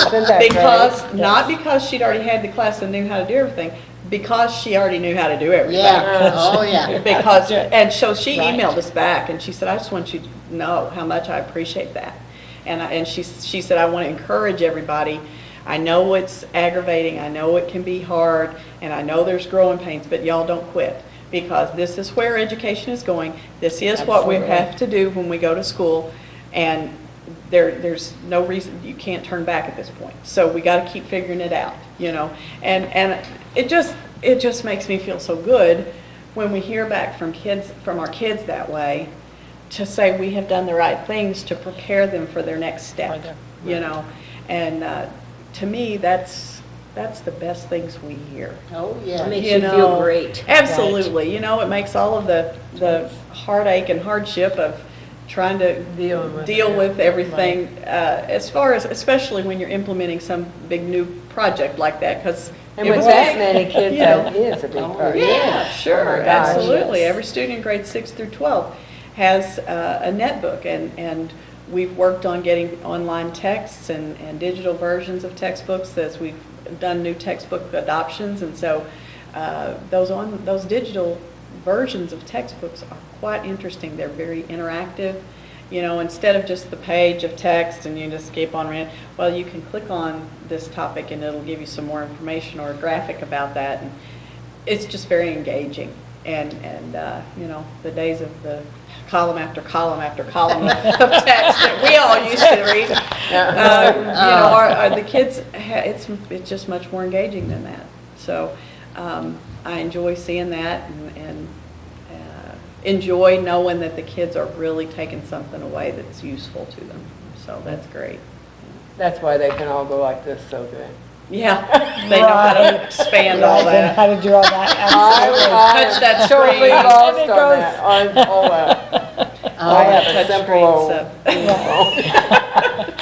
Isn't that Because, great? not because she'd already had the class and knew how to do everything, because she already knew how to do everything. Yeah, oh, yeah. Because, and so she Right. emailed us back and she said, I just want you to know how much I appreciate that. And she said, I want to encourage everybody. I know it's aggravating, I know it can be hard, and I know there's growing pains, but y'all don't quit. Because this is where education is going. This is what we Absolutely. have to do when we go to school. And there's no reason, you can't turn back at this point. So we got to keep figuring it out, you know. And it just makes me feel so good when we hear back from our kids that way, to say we have done the right things to prepare them for their next step, Further. you know. And to me, that's the best things we hear. Oh, yeah. Makes you feel great. Absolutely. You know, it makes all of the heartache and hardship of trying to deal with everything, as far as, especially when you're implementing some big new project like that, because And with that many kids, that is a big part. yeah, sure, Oh my gosh, absolutely. yes. Every student in grades 6 through 12 has a netbook, and we've worked on getting online texts and digital versions of textbooks as we've done new textbook adoptions, and so those digital versions of textbooks are quite interesting. They're very interactive. You know, instead of just the page of text and you just keep on reading, well, you can click on this topic and it'll give you some more information or a graphic about that, and it's just very engaging. And you know, the days of the column after column after column of text that we all used to read, you know, the kids, it's just much more engaging than that. So I enjoy seeing that, and enjoy knowing that the kids are really taking something away that's useful to them. So that's great. That's why they can all go like this so good. Yeah, they know how to expand all that. How to do all that. Touch that Totally screen. lost And it on goes- that, on all that. I have a touch simple screen old, stuff.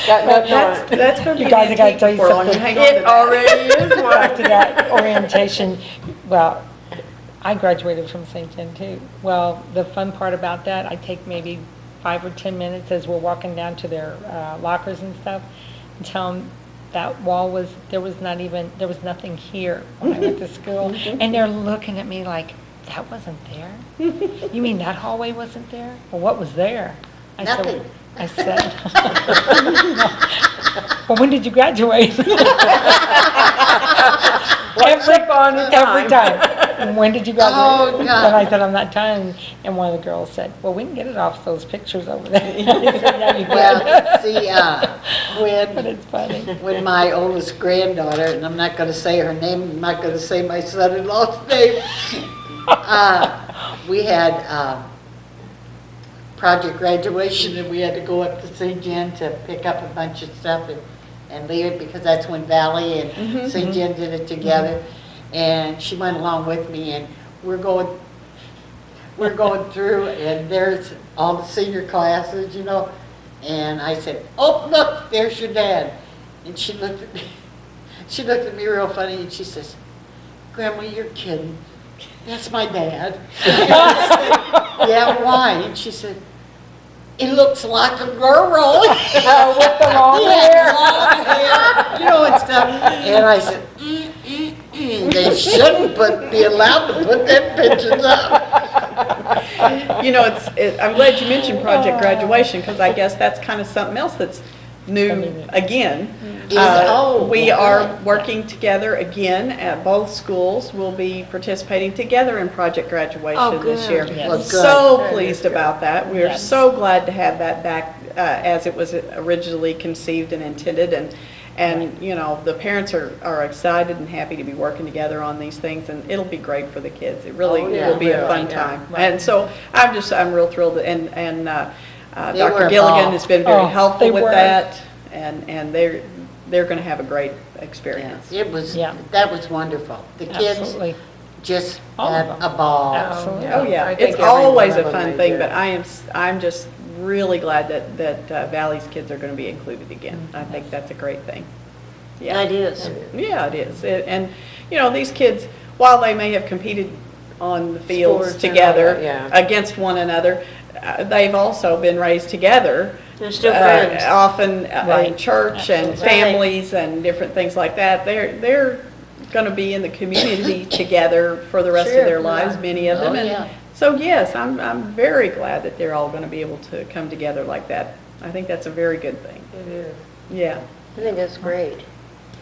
got nothing on it. That's going to be You guys, I gotta tell you for long. something. Hang on to It that. already is Back to one. that orientation, well, I graduated from St. John too. Well, the fun part about that, I take maybe 5 or 10 minutes as we're walking down to their lockers and stuff, and tell them that wall was, there was nothing here when I went to school. And they're looking at me like, that wasn't there? You mean that hallway wasn't there? Well, what was there? Nothing. I said, well, when did you graduate? Every time. When did you graduate? Oh, God. And I said, I'm not telling. And one of the girls said, well, we can get it off those pictures over there. I said, yeah, you Well, can. see, But it's funny. when my oldest granddaughter, and I'm not going to say her name, I'm not going to say my son-in-law's name, we had project graduation, and we had to go up to St. John to pick up a bunch of stuff and leave it, because that's when Valley and St. John did it together. And she went along with me, and we're going through, and there's all the senior classes, you know. And I said, oh, look, there's your dad. And she looked at me, real funny, and she says, Grandma, you're kidding. That's my dad. And I said, yeah, why? And she said, it looks like a girl. With the long He had hair. long hair, you know, and stuff. And I said, they shouldn't be allowed to put their pictures up. You know, I'm glad you mentioned project graduation, because I guess that's kind of something else that's new again. We are working together again at both schools. We'll be participating together in project graduation this year. Yes. Well, good. So pleased about that. We are Yes. so glad to have that back as it was originally conceived and intended, and you know, the parents are excited and happy to be working together on these things, and it'll be great for the kids. It really yeah, will be a really, fun yeah. time. And so I'm real thrilled, and They were Dr. Gilligan involved. has been very Oh, helpful they with were. that, and they're going to have a great experience. It was, Yeah. that was wonderful. The kids Absolutely. just All of had them. a ball. Absolutely. Oh, yeah, I think it's every always one a of them fun they thing, did. but I'm just really glad that Valley's kids are going to be included again. I think that's a great thing. Yeah. That is. Yeah, it is. And, you know, these kids, while they may have competed on the fields Sports and all together that, yeah. against one another. They've also been raised together. They're still friends. Often in Right. church and Absolutely. families and different things like that. They're going to be in the community together for the rest of their lives, many of them. Oh, And yeah. so yes, I'm very glad that they're all going to be able to come together like that. I think that's a very good thing. It is. Yeah. I think that's great.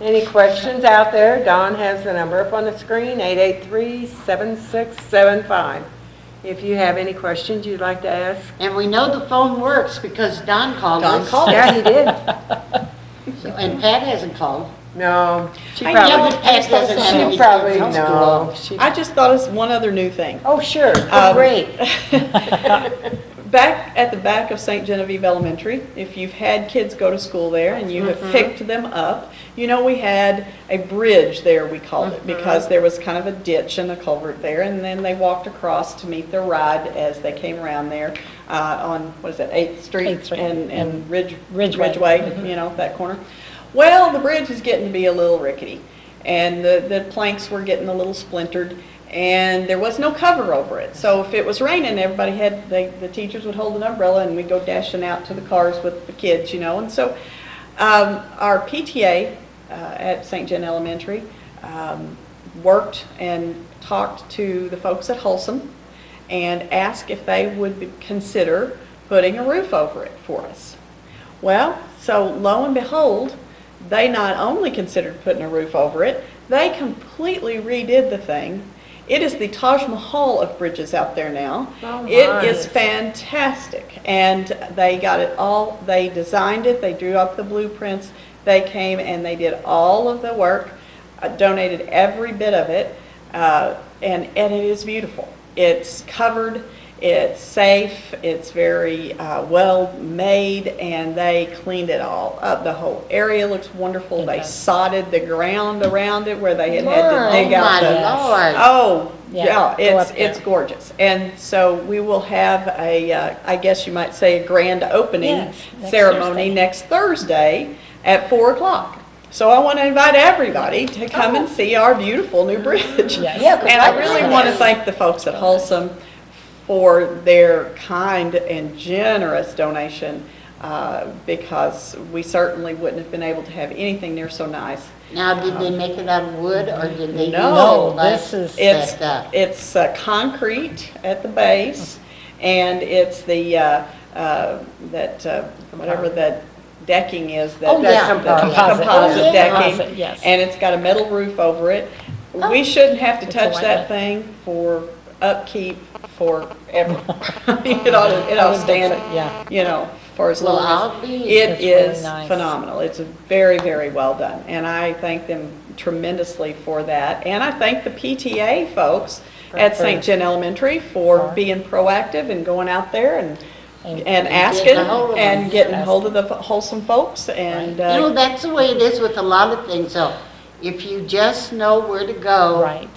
Any questions out there? Don has the number up on the screen, 883-7675. If you have any questions you'd like to ask. And we know the phone works because Don called Don us. called. Yeah, he did. And Pat hasn't called. No, she I Yeah, probably, but Pat doesn't have any she probably, kids in no. school. She- I just thought of one other new thing. Oh, sure. Great. Back at the back of St. Genevieve Elementary, if you've had kids go to school there and you have picked them up, you know we had a bridge there, we called it, because there was kind of a ditch and a culvert there, and then they walked across to meet their ride as they came around there on, what is that, 8th Street? 8th Street. And Ridgeway. you know, that corner. Well, the bridge is getting to be a little rickety, and the planks were getting a little splintered, and there was no cover over it. So if it was raining, everybody had, the teachers would hold an umbrella, and we'd go dashing out to the cars with the kids, you know. And so our PTA at St. Gen Elementary worked and talked to the folks at Wholesome and asked if they would consider putting a roof over it for us. Well, so lo and behold, they not only considered putting a roof over it, they completely redid the thing. It is the Taj Mahal of bridges out there now. Oh, It my. is fantastic. And they got it all, they designed it, they drew up the blueprints, they came and they did all of the work, donated every bit of it, and it is beautiful. It's covered, it's safe, it's very well made, and they cleaned it all up. The whole area looks wonderful. They sodded the ground around it where they had to dig Oh, out my the... Lord. Oh, Yeah, yeah, go up it's there. gorgeous. And so we will have a, I guess you might say, a grand opening Yes, next ceremony Thursday. next Thursday at 4 o'clock. So I want to invite everybody to come and see our beautiful new bridge. Yes. Yeah, 'cause And I I really know want to that. thank the folks at Wholesome for their kind and generous donation, because we certainly wouldn't have been able to have anything near so nice. Now, did they make it out of wood or did they? No, this is- It's concrete at the base, and it's the, whatever that decking is, that Oh, yeah. composite Oh, yeah. decking. Composite, yes. And it's got a metal roof over it. We shouldn't have to It's a touch white that one. thing for upkeep forever. It ought to stand, Yeah. you know, for as Well, long as. I'll be. It It's really is nice. phenomenal. It's very, very well done, and I thank them tremendously for that. And I thank the PTA folks at St. Gen Elementary for being proactive and going out there and asking getting a hold of and them. getting hold of the Wholesome folks. And You know, that's the way it is with a lot of things, so if you just know where to go. Right.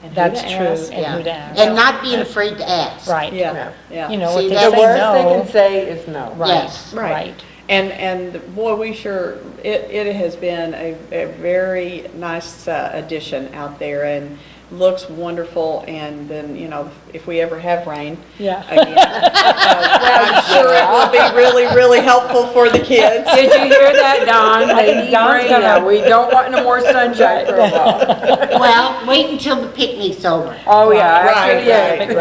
and who That's to true. ask. And who to Yeah, ask. and not being afraid to ask. Right. Yeah, yeah. You know, See, if they that's The say worst they no. can say is no. Right. Yes. Right. And boy, we sure, it has been a very nice addition out there, and looks wonderful. And then, you know, if we ever have rain Yeah. again, I'm sure it will be really, really helpful for the kids. Did you hear that, Don? They need Don's rain gonna- now. We don't want no more sunshine for a while. Well, wait until the picnic's over. Oh, yeah. after Right, the eighth.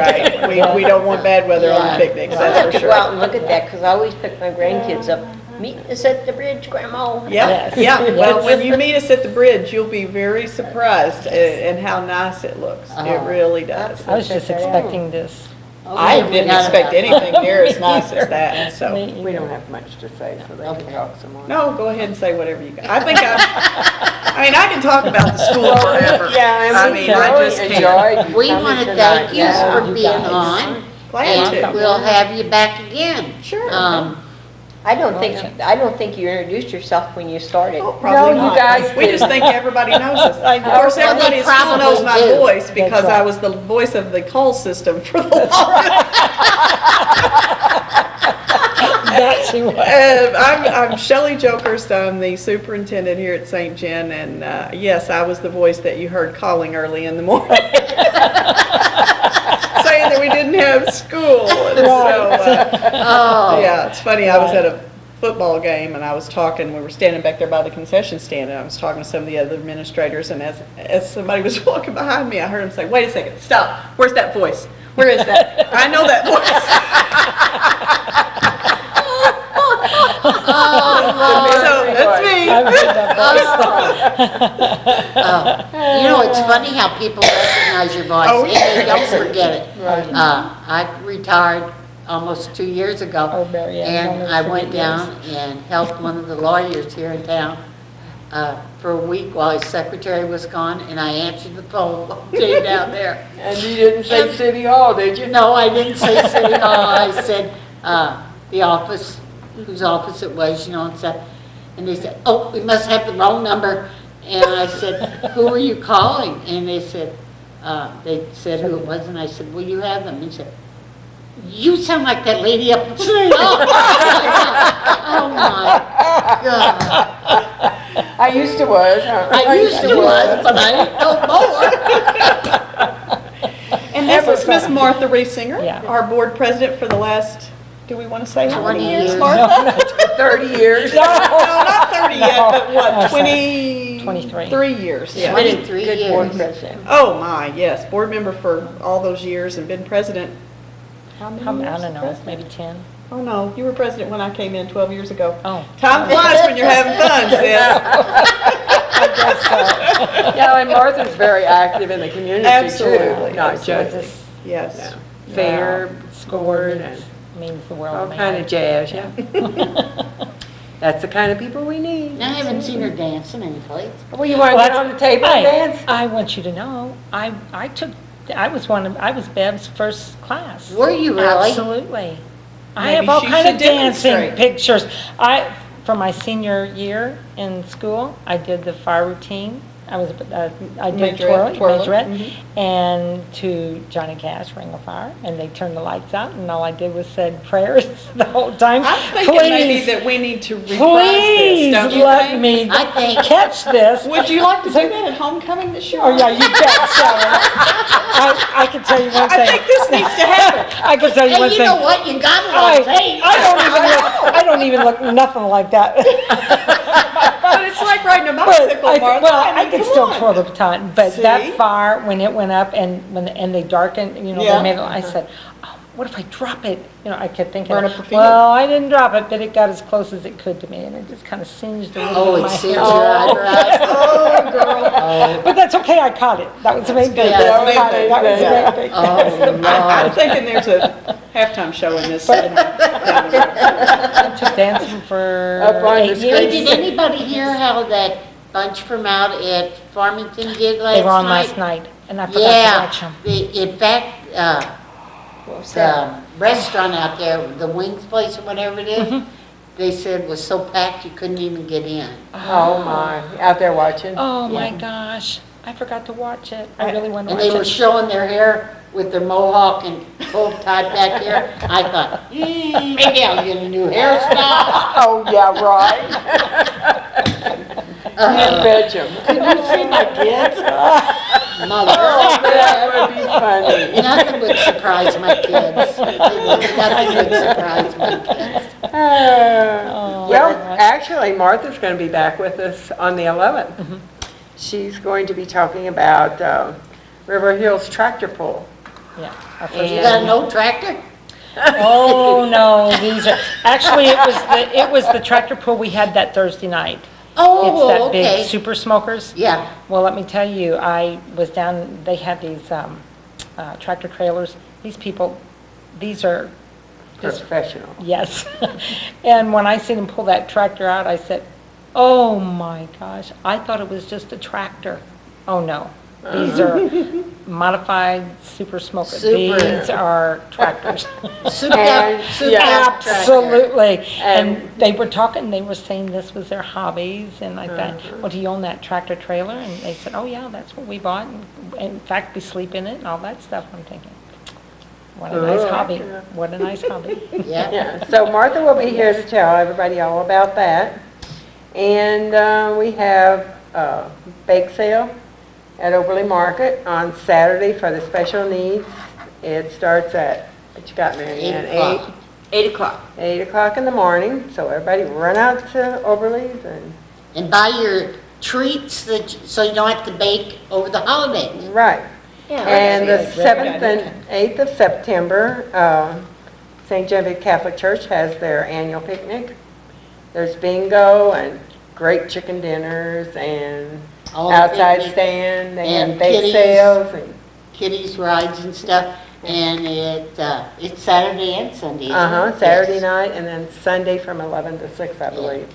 right. We don't want bad weather on Yeah. the picnics, I'll that's have for to sure. go out and look at that, because I always pick my grandkids up. Meet us at the bridge, Grandma. Yeah, Yes. yeah. Well, Yes. when you meet us at the bridge, you'll be very surprised in how nice it looks. It really does. I was just expecting this. I Okay, we didn't got expect it. anything near as nice as that, so. We don't have much to say, so they can talk some more. No, go ahead and say whatever you got. I mean, I can talk about the school forever. Yeah, I and we mean, I really just can't. enjoyed you We coming want to tonight. thank you Yeah. for being on, Glad to. and we'll have you back again. Sure. I don't think you introduced yourself when you started. Oh, probably No, you not. guys We just didn't. think everybody knows us. Of course, Well, everybody they at school knows my probably do. voice because right. I was the voice of the call system for the longest. That she was. I'm Shelley Jokerst. I'm the superintendent here at St. Gen, and yes, I was the voice that you heard calling early in the morning. saying that we didn't have school. And so, yeah, it's funny. I was at a football game and I was talking. We were standing back there by the concession stand, and I was talking to some of the other administrators. And as somebody was walking behind me, I heard him say, "Wait a second, stop! Where's that voice? Where is that? I know that voice." So that's me. I've heard that You know, it's funny how people recognize your voice Oh, and yeah. they don't forget it. Right. I retired almost 2 years ago. Oh, Mary Ann's And almost I 30 went down and helped one of the lawyers here in town for a week while his secretary was gone, and I answered the phone all day down there. And you didn't say City Hall, did you? No, I didn't say City Hall. I said the office, whose office it was, you know, and stuff. And they said, "Oh, we must have the wrong number." And I said, "Who are you calling?" And they said who it was, and I said, "Well, you have them." He said, "You sound like that lady up in City Hall." Oh my God. I used to was, huh? I used to was, but I ain't no more. And this is Miss Martha Resinger, Yeah. our board president for the last, do we want to say how 20 many years, years. Martha? 30 years. No, not 30 yet, but what, No, 23 23 years? Yeah. 23 Good board years. president. Oh my, yes, board member for all those years and been president. How many I years don't know, president? maybe 10. Oh no, you were president when I came in 12 years ago. Oh. Time flies when you're having fun, sis. Yeah, and Martha's very active in the community Absolutely, too. Not absolutely. just Yes. fair, School board, means, and means the world all to me. kind of jazz, yeah. That's the kind of people we need. I haven't seen her dancing any place. Well, you want to Well, get on the table and dance? I want you to know, I was Bev's first class. Were you really? Absolutely. I Maybe have all she kind of should dancing demonstrate. pictures. For my senior year in school, I did the fire routine. I did Majorette, majorette, mhm. and to Johnny Cash, Ring of Fire, and they turned the lights out, and all I did was said prayers the whole time. I'm thinking maybe that we need to reprise this, Please don't you let think? me I think- catch this. Would you like to do that at homecoming this year? Oh, yeah, you bet, Shelley. I can tell you one thing. I think this needs to happen. I can tell you one Hey, thing. you know what? You got it I, on tape. I don't even look nothing like that. But it's like riding a But bicycle, I, Martha. well, I mean, could come still on. twirl the baton, but See? that fire, when it went up and they darkened, Yeah. they made it, I said, oh, what if I drop it? I kept thinking, Burn up the field. well, I didn't drop it, but it got as close as it could to me, and it just kind of singed a little Oh, bit it of my sings hair. your eyebrows. Oh, girl. But that's okay, I caught it. That was the main thing. good. I That's caught it. That was the main thing. Oh, I'm Lord. thinking there's a halftime show in this. I took dancing for Up on the 8 screen. Hey, years. did anybody hear how that bunch from out at Farmington did last night? They were on last night, and I forgot to Yeah. watch them. In fact, the restaurant out there, the Wings place or whatever it is, they said was so packed you couldn't even get in. Oh, my, out there watching. Oh, my Yeah. gosh, I forgot to watch it. I really want to And watch they were it. showing their hair with their mohawk and pulled tied back here. I thought, maybe I'll get a new hairstyle. Oh, yeah, right. You betcha. Can you see my kids? Mother. Oh, that would be funny. Nothing would surprise my kids. Nothing would surprise my kids. Well, actually, Martha's going to be back with us on the 11th. She's going to be talking about River Hills tractor pull. Yeah. our first You got an old tractor? Oh, no, these are, actually, it was the tractor pull we had that Thursday night. Oh, It's that okay. big super smokers. Yeah. Well, let me tell you, I was down, they had these tractor trailers. These people, these are just, Professional. yes. And when I seen them pull that tractor out, I said, oh my gosh, I thought it was just a tractor. Oh, no. These are modified super smokers. Super. These are tractors. Souped And- up, souped yeah. up tractor. Absolutely. And- And they were talking, they were saying this was their hobbies, and I thought, well, do you own that tractor trailer? And they said, oh, yeah, that's what we bought, and in fact, we sleep in it and all that stuff. I'm thinking, what a nice Cool. hobby, what a nice hobby. Yeah. Yeah, so Martha will be here to tell everybody all about that. And we have a bake sale at Oberlin Market on Saturday for the special needs It starts at, what you got, Mary Ann? 8 o'clock. 8 o'clock. 8 o'clock in the morning, so everybody run out to Oberle's And buy your treats so you don't have to bake over the holidays. right. Yeah, And the that's a great 7th and 8th of September, St. Genevieve Catholic Church has their annual picnic. There's bingo and great chicken dinners and All the outside picnic stand, they have and bake kitties. sales and, Kiddies rides and stuff. And it's Saturday and Sunday. isn't it? Saturday Yes. night and then Sunday from 11 to 6, I believe.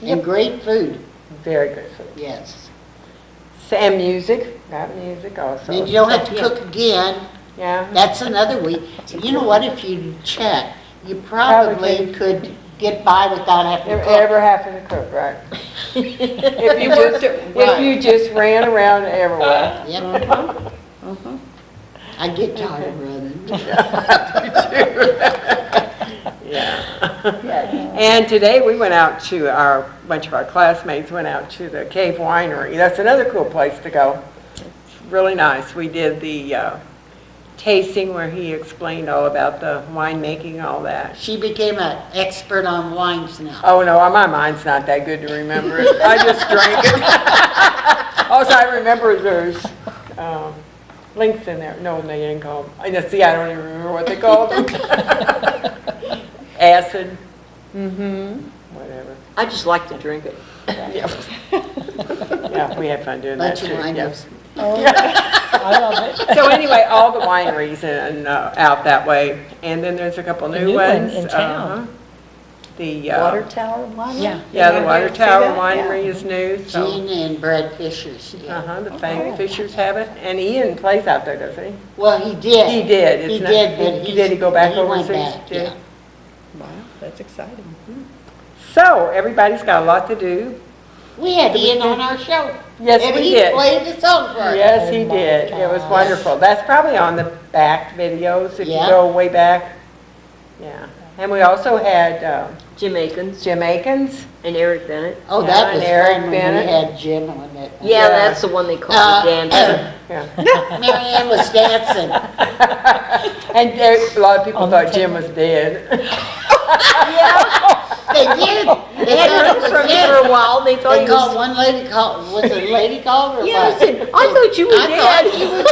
And great food, Very good food. yes. And music, got music also. And you don't have to cook again. Yeah. That's another week. You know what, if you check, you Probably probably could get by without having to Never cook. ever having to cook, right? If you worked just, it if right. you just ran around everywhere. Yep. I get tired of running. Yeah. And today we went out to a bunch of our classmates went out to the Cave Winery. That's another cool place to go. It's really nice. We did the tasting where he explained all about the winemaking and all that. She became an expert on wines now. Oh, no, my mind's not that good to remember it. I just drank it. All I remember is there's links in there. No, they didn't call them. I just see, I don't even remember what they called them. Acid. Whatever. I just like to drink it. Yeah. Yeah, we had fun doing that Bunch of too. yeah. winos. I love it. So anyway, all the wineries and out that way. And then there's a couple new new one ones. in town. Uh-huh. The Water Tower Winery? Yeah. Yeah, the Water See Tower that? Winery is new. So. Gene and Brad Fisher's. Yeah. The Fang Fishers have it. And Ian plays out there, does he? Well, he did. He did. He It's not- did, but he did. He go back he went overseas? back, Did he? yeah. Wow, that's exciting. So everybody's got a lot to do. We had Ian on our show. Yes, and we he did. played the song for us. Yes, he Oh my did. It was gosh. wonderful. That's probably on the back videos if you Yeah. go way back. Yeah. And we also had Jim Akins Jim Akins. and Eric Bennett. Oh, Yeah, that and was Eric fun when Bennett. we had Jim on it. Yeah, Yeah. that's the one they call the dancer. Yeah. Mary Ann was dancing. And a lot of people thought Jim was dead. They did. They hadn't heard from me for a while. They thought They he called was. one lady, was it a lady called or Yeah, what? I said, I thought you were I thought dead. he was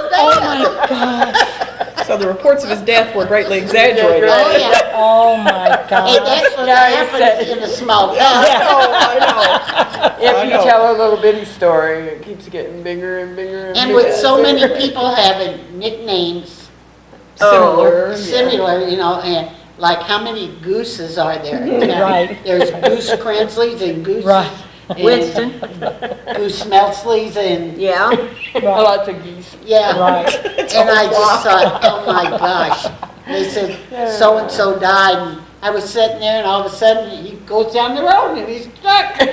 dead. So the reports of his death were greatly exaggerated. Oh, yeah. Oh, my Hey, God. that's what Yeah, he happens said- in a small town. I If I you know. tell a little bitty story, it keeps getting bigger and bigger and And bigger. with so many people having nicknames Similar. similar, you know, and like how many gooses are there? You know, Right. There's Goose Cransleys and Goose. Right. and Winston. Goose Smeltsleys and, Yeah. Lots of geese. yeah. Right. And I just thought, oh my gosh. They said, so-and-so died, and I was sitting there, and all of a sudden, he goes down the road, and he's stuck. I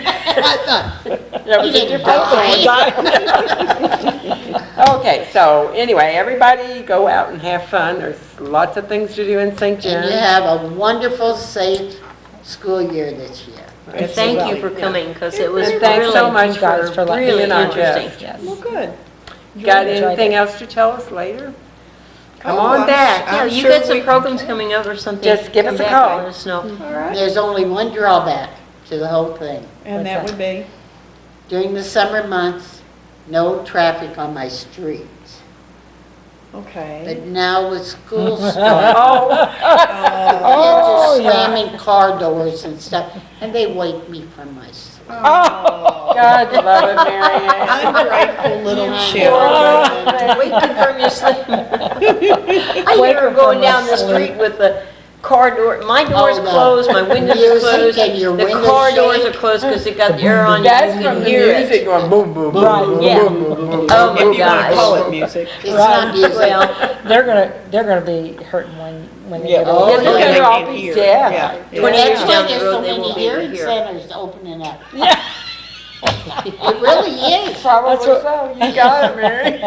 thought, Yeah, he it was a didn't different die. Okay, so anyway, everybody go out and have fun. There's lots of things to do in St. And you John's. have a wonderful, safe school year this year. And thank you for coming, because it was And thanks so really, much You guys for letting really being our interesting. guest. Yes. Well, good. Got enjoyed anything it. else to tell us later? Come Oh, on I'm back. Yeah, I'm you sure got some we- programs coming up or something. Just give come us a back call. and Let us know. All right. There's only one drawback to the whole thing. And that would be? During the summer months, no traffic on my street. Okay. But now with school starting, Oh, kids are slamming car doors and stuff, and they wake me from my sleep. God love it, Mary Ann. Ungrateful little Oh. children. Wake you from your sleep. I hear her going down the street with the car door. My door's Oh, no. closed, my windows are Music closed. and your The windows car doors shake. are closed because it got the air on. You That's can from the hear it. music going boom, boom, boom, Right, boom, yeah. boom, boom, boom. Oh If my you want to gosh. call it music. It's not music. Well, They're gonna be hurting when they get Oh, older. They're yeah. gonna all Can't be hear. deaf. Yeah. 20 That's years why down the there's road, so they many won't be able to hearing hear. centers opening up. It really is. Probably so. You got it, Mary.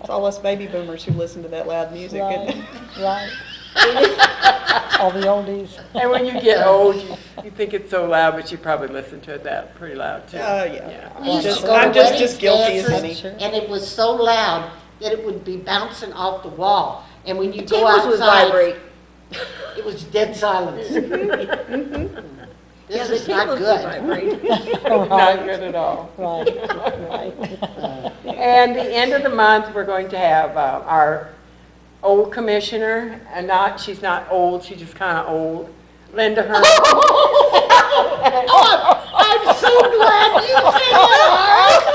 It's all us baby boomers who listen to that loud music. isn't it? Right, right. All the oldies. And when you get old, you think it's so loud, but you probably listen to it that pretty loud too. Yeah. We used to Just- go to I'm just weddings, as guilty as dances, any. and it was so loud that it would be bouncing off the wall. And when you The go tables would outside, vibrate. it was dead silence. Yeah, This the is not tables would good. vibrate. Not good at all. Right. And the end of the month, we're going to have our old commissioner, and she's not old, she's just kind of old, Linda Hearn. I'm so glad you said that.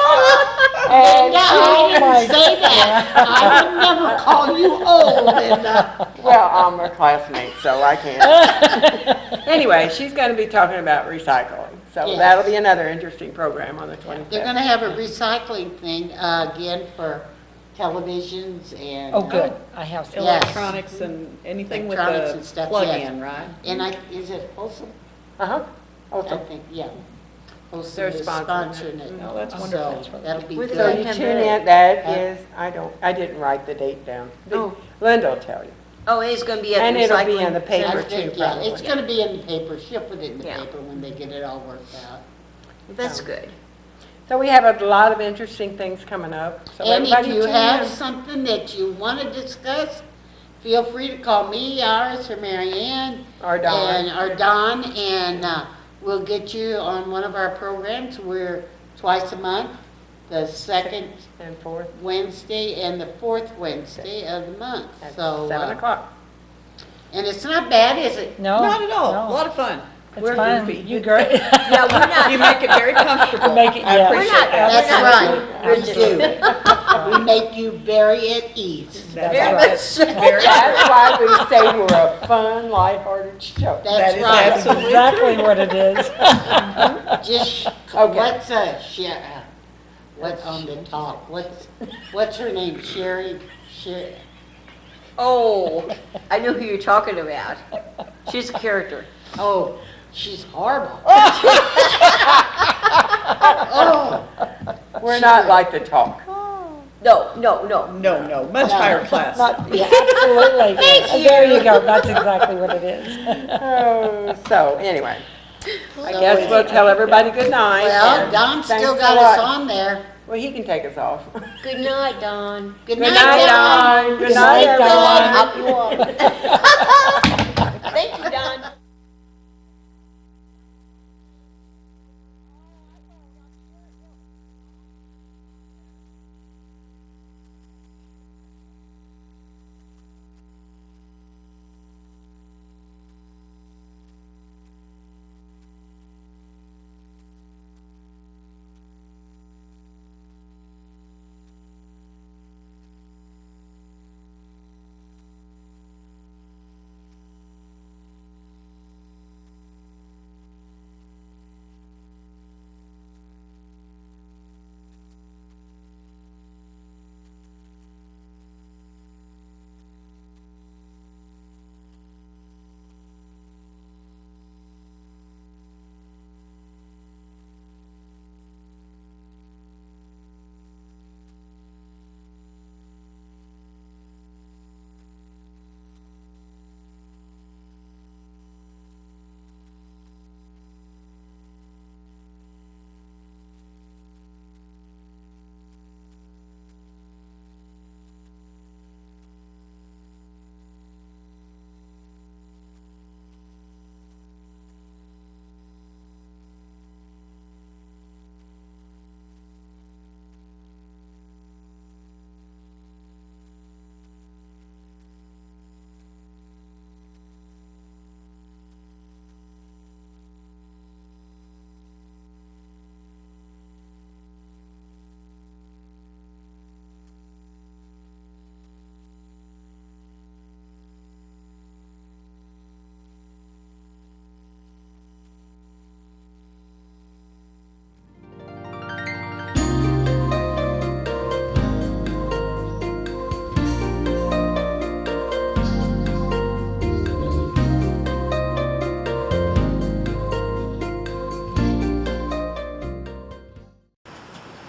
And Linda, I didn't say that. I would never call you old, Linda. well, I'm her classmate, so I can't. Anyway, she's going to be talking about recycling. So Yes. that'll be another interesting program on the 25th. They're gonna have a recycling thing, again for televisions and. Oh, good. I have some. Yes. Electronics and anything with Electronics the and stuff, plug-in, right? And is it Folsom? Uh-huh. I Also, think, yeah. Folsom They're is sponsoring it. sponsoring it. Oh, that's So wonderful. that'll be Where good. did so that you come tune in? in, that is, I didn't write the date down. Oh. Linda will tell you. Oh, it's gonna be at And the it'll be recycling in the paper. center. I think, too, yeah, probably. it's gonna be in the paper. She'll put it in the Yeah. paper when they get it all worked out. That's good. So we have a lot of interesting things coming up. So And if everybody you tune have in. something that you want to discuss, feel free to call me, Iris, or Mary Ann. Or Dawn. Or Dawn, and we'll get you on one of our programs. We're twice a month, the second And fourth Wednesday and the fourth Wednesday of the month. at So, 7 o'clock. and it's not bad, is it? No. Not at all. no. A lot of fun. It's We're fun. goofy. You great. Yeah, we're not. You make it very comfortable. Make it- I yeah. appreciate We're not- that. That's We're right, just- we do. We make you very at ease. That's Very right. much so. Very That's why we say we're a fun, lighthearted show. That That's is right. absolutely Exactly what it is. Just, Okay. what's on the top? What's her name? Sherry? Oh, I know who you're talking about. She's a character. Oh, she's horrible. Oh, We're not like to talk. No. No, much higher class. Yeah, absolutely. There you go. That's exactly what it is. Oh, so anyway, I guess we'll tell everybody good night. well, and Don thanks still a got lot. us on there. Well, he can take us off. Good night, Don. Good Good night, Don. Don. Good night, everyone. Up you walk. Thank you, Don.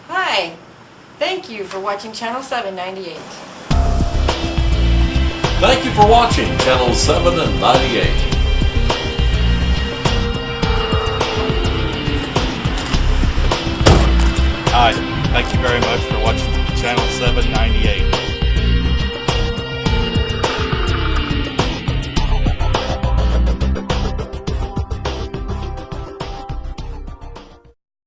Hi, thank you for watching Channel 798. Thank you for watching Channel 7 and 98. Hi, thank you very much for watching Channel 798.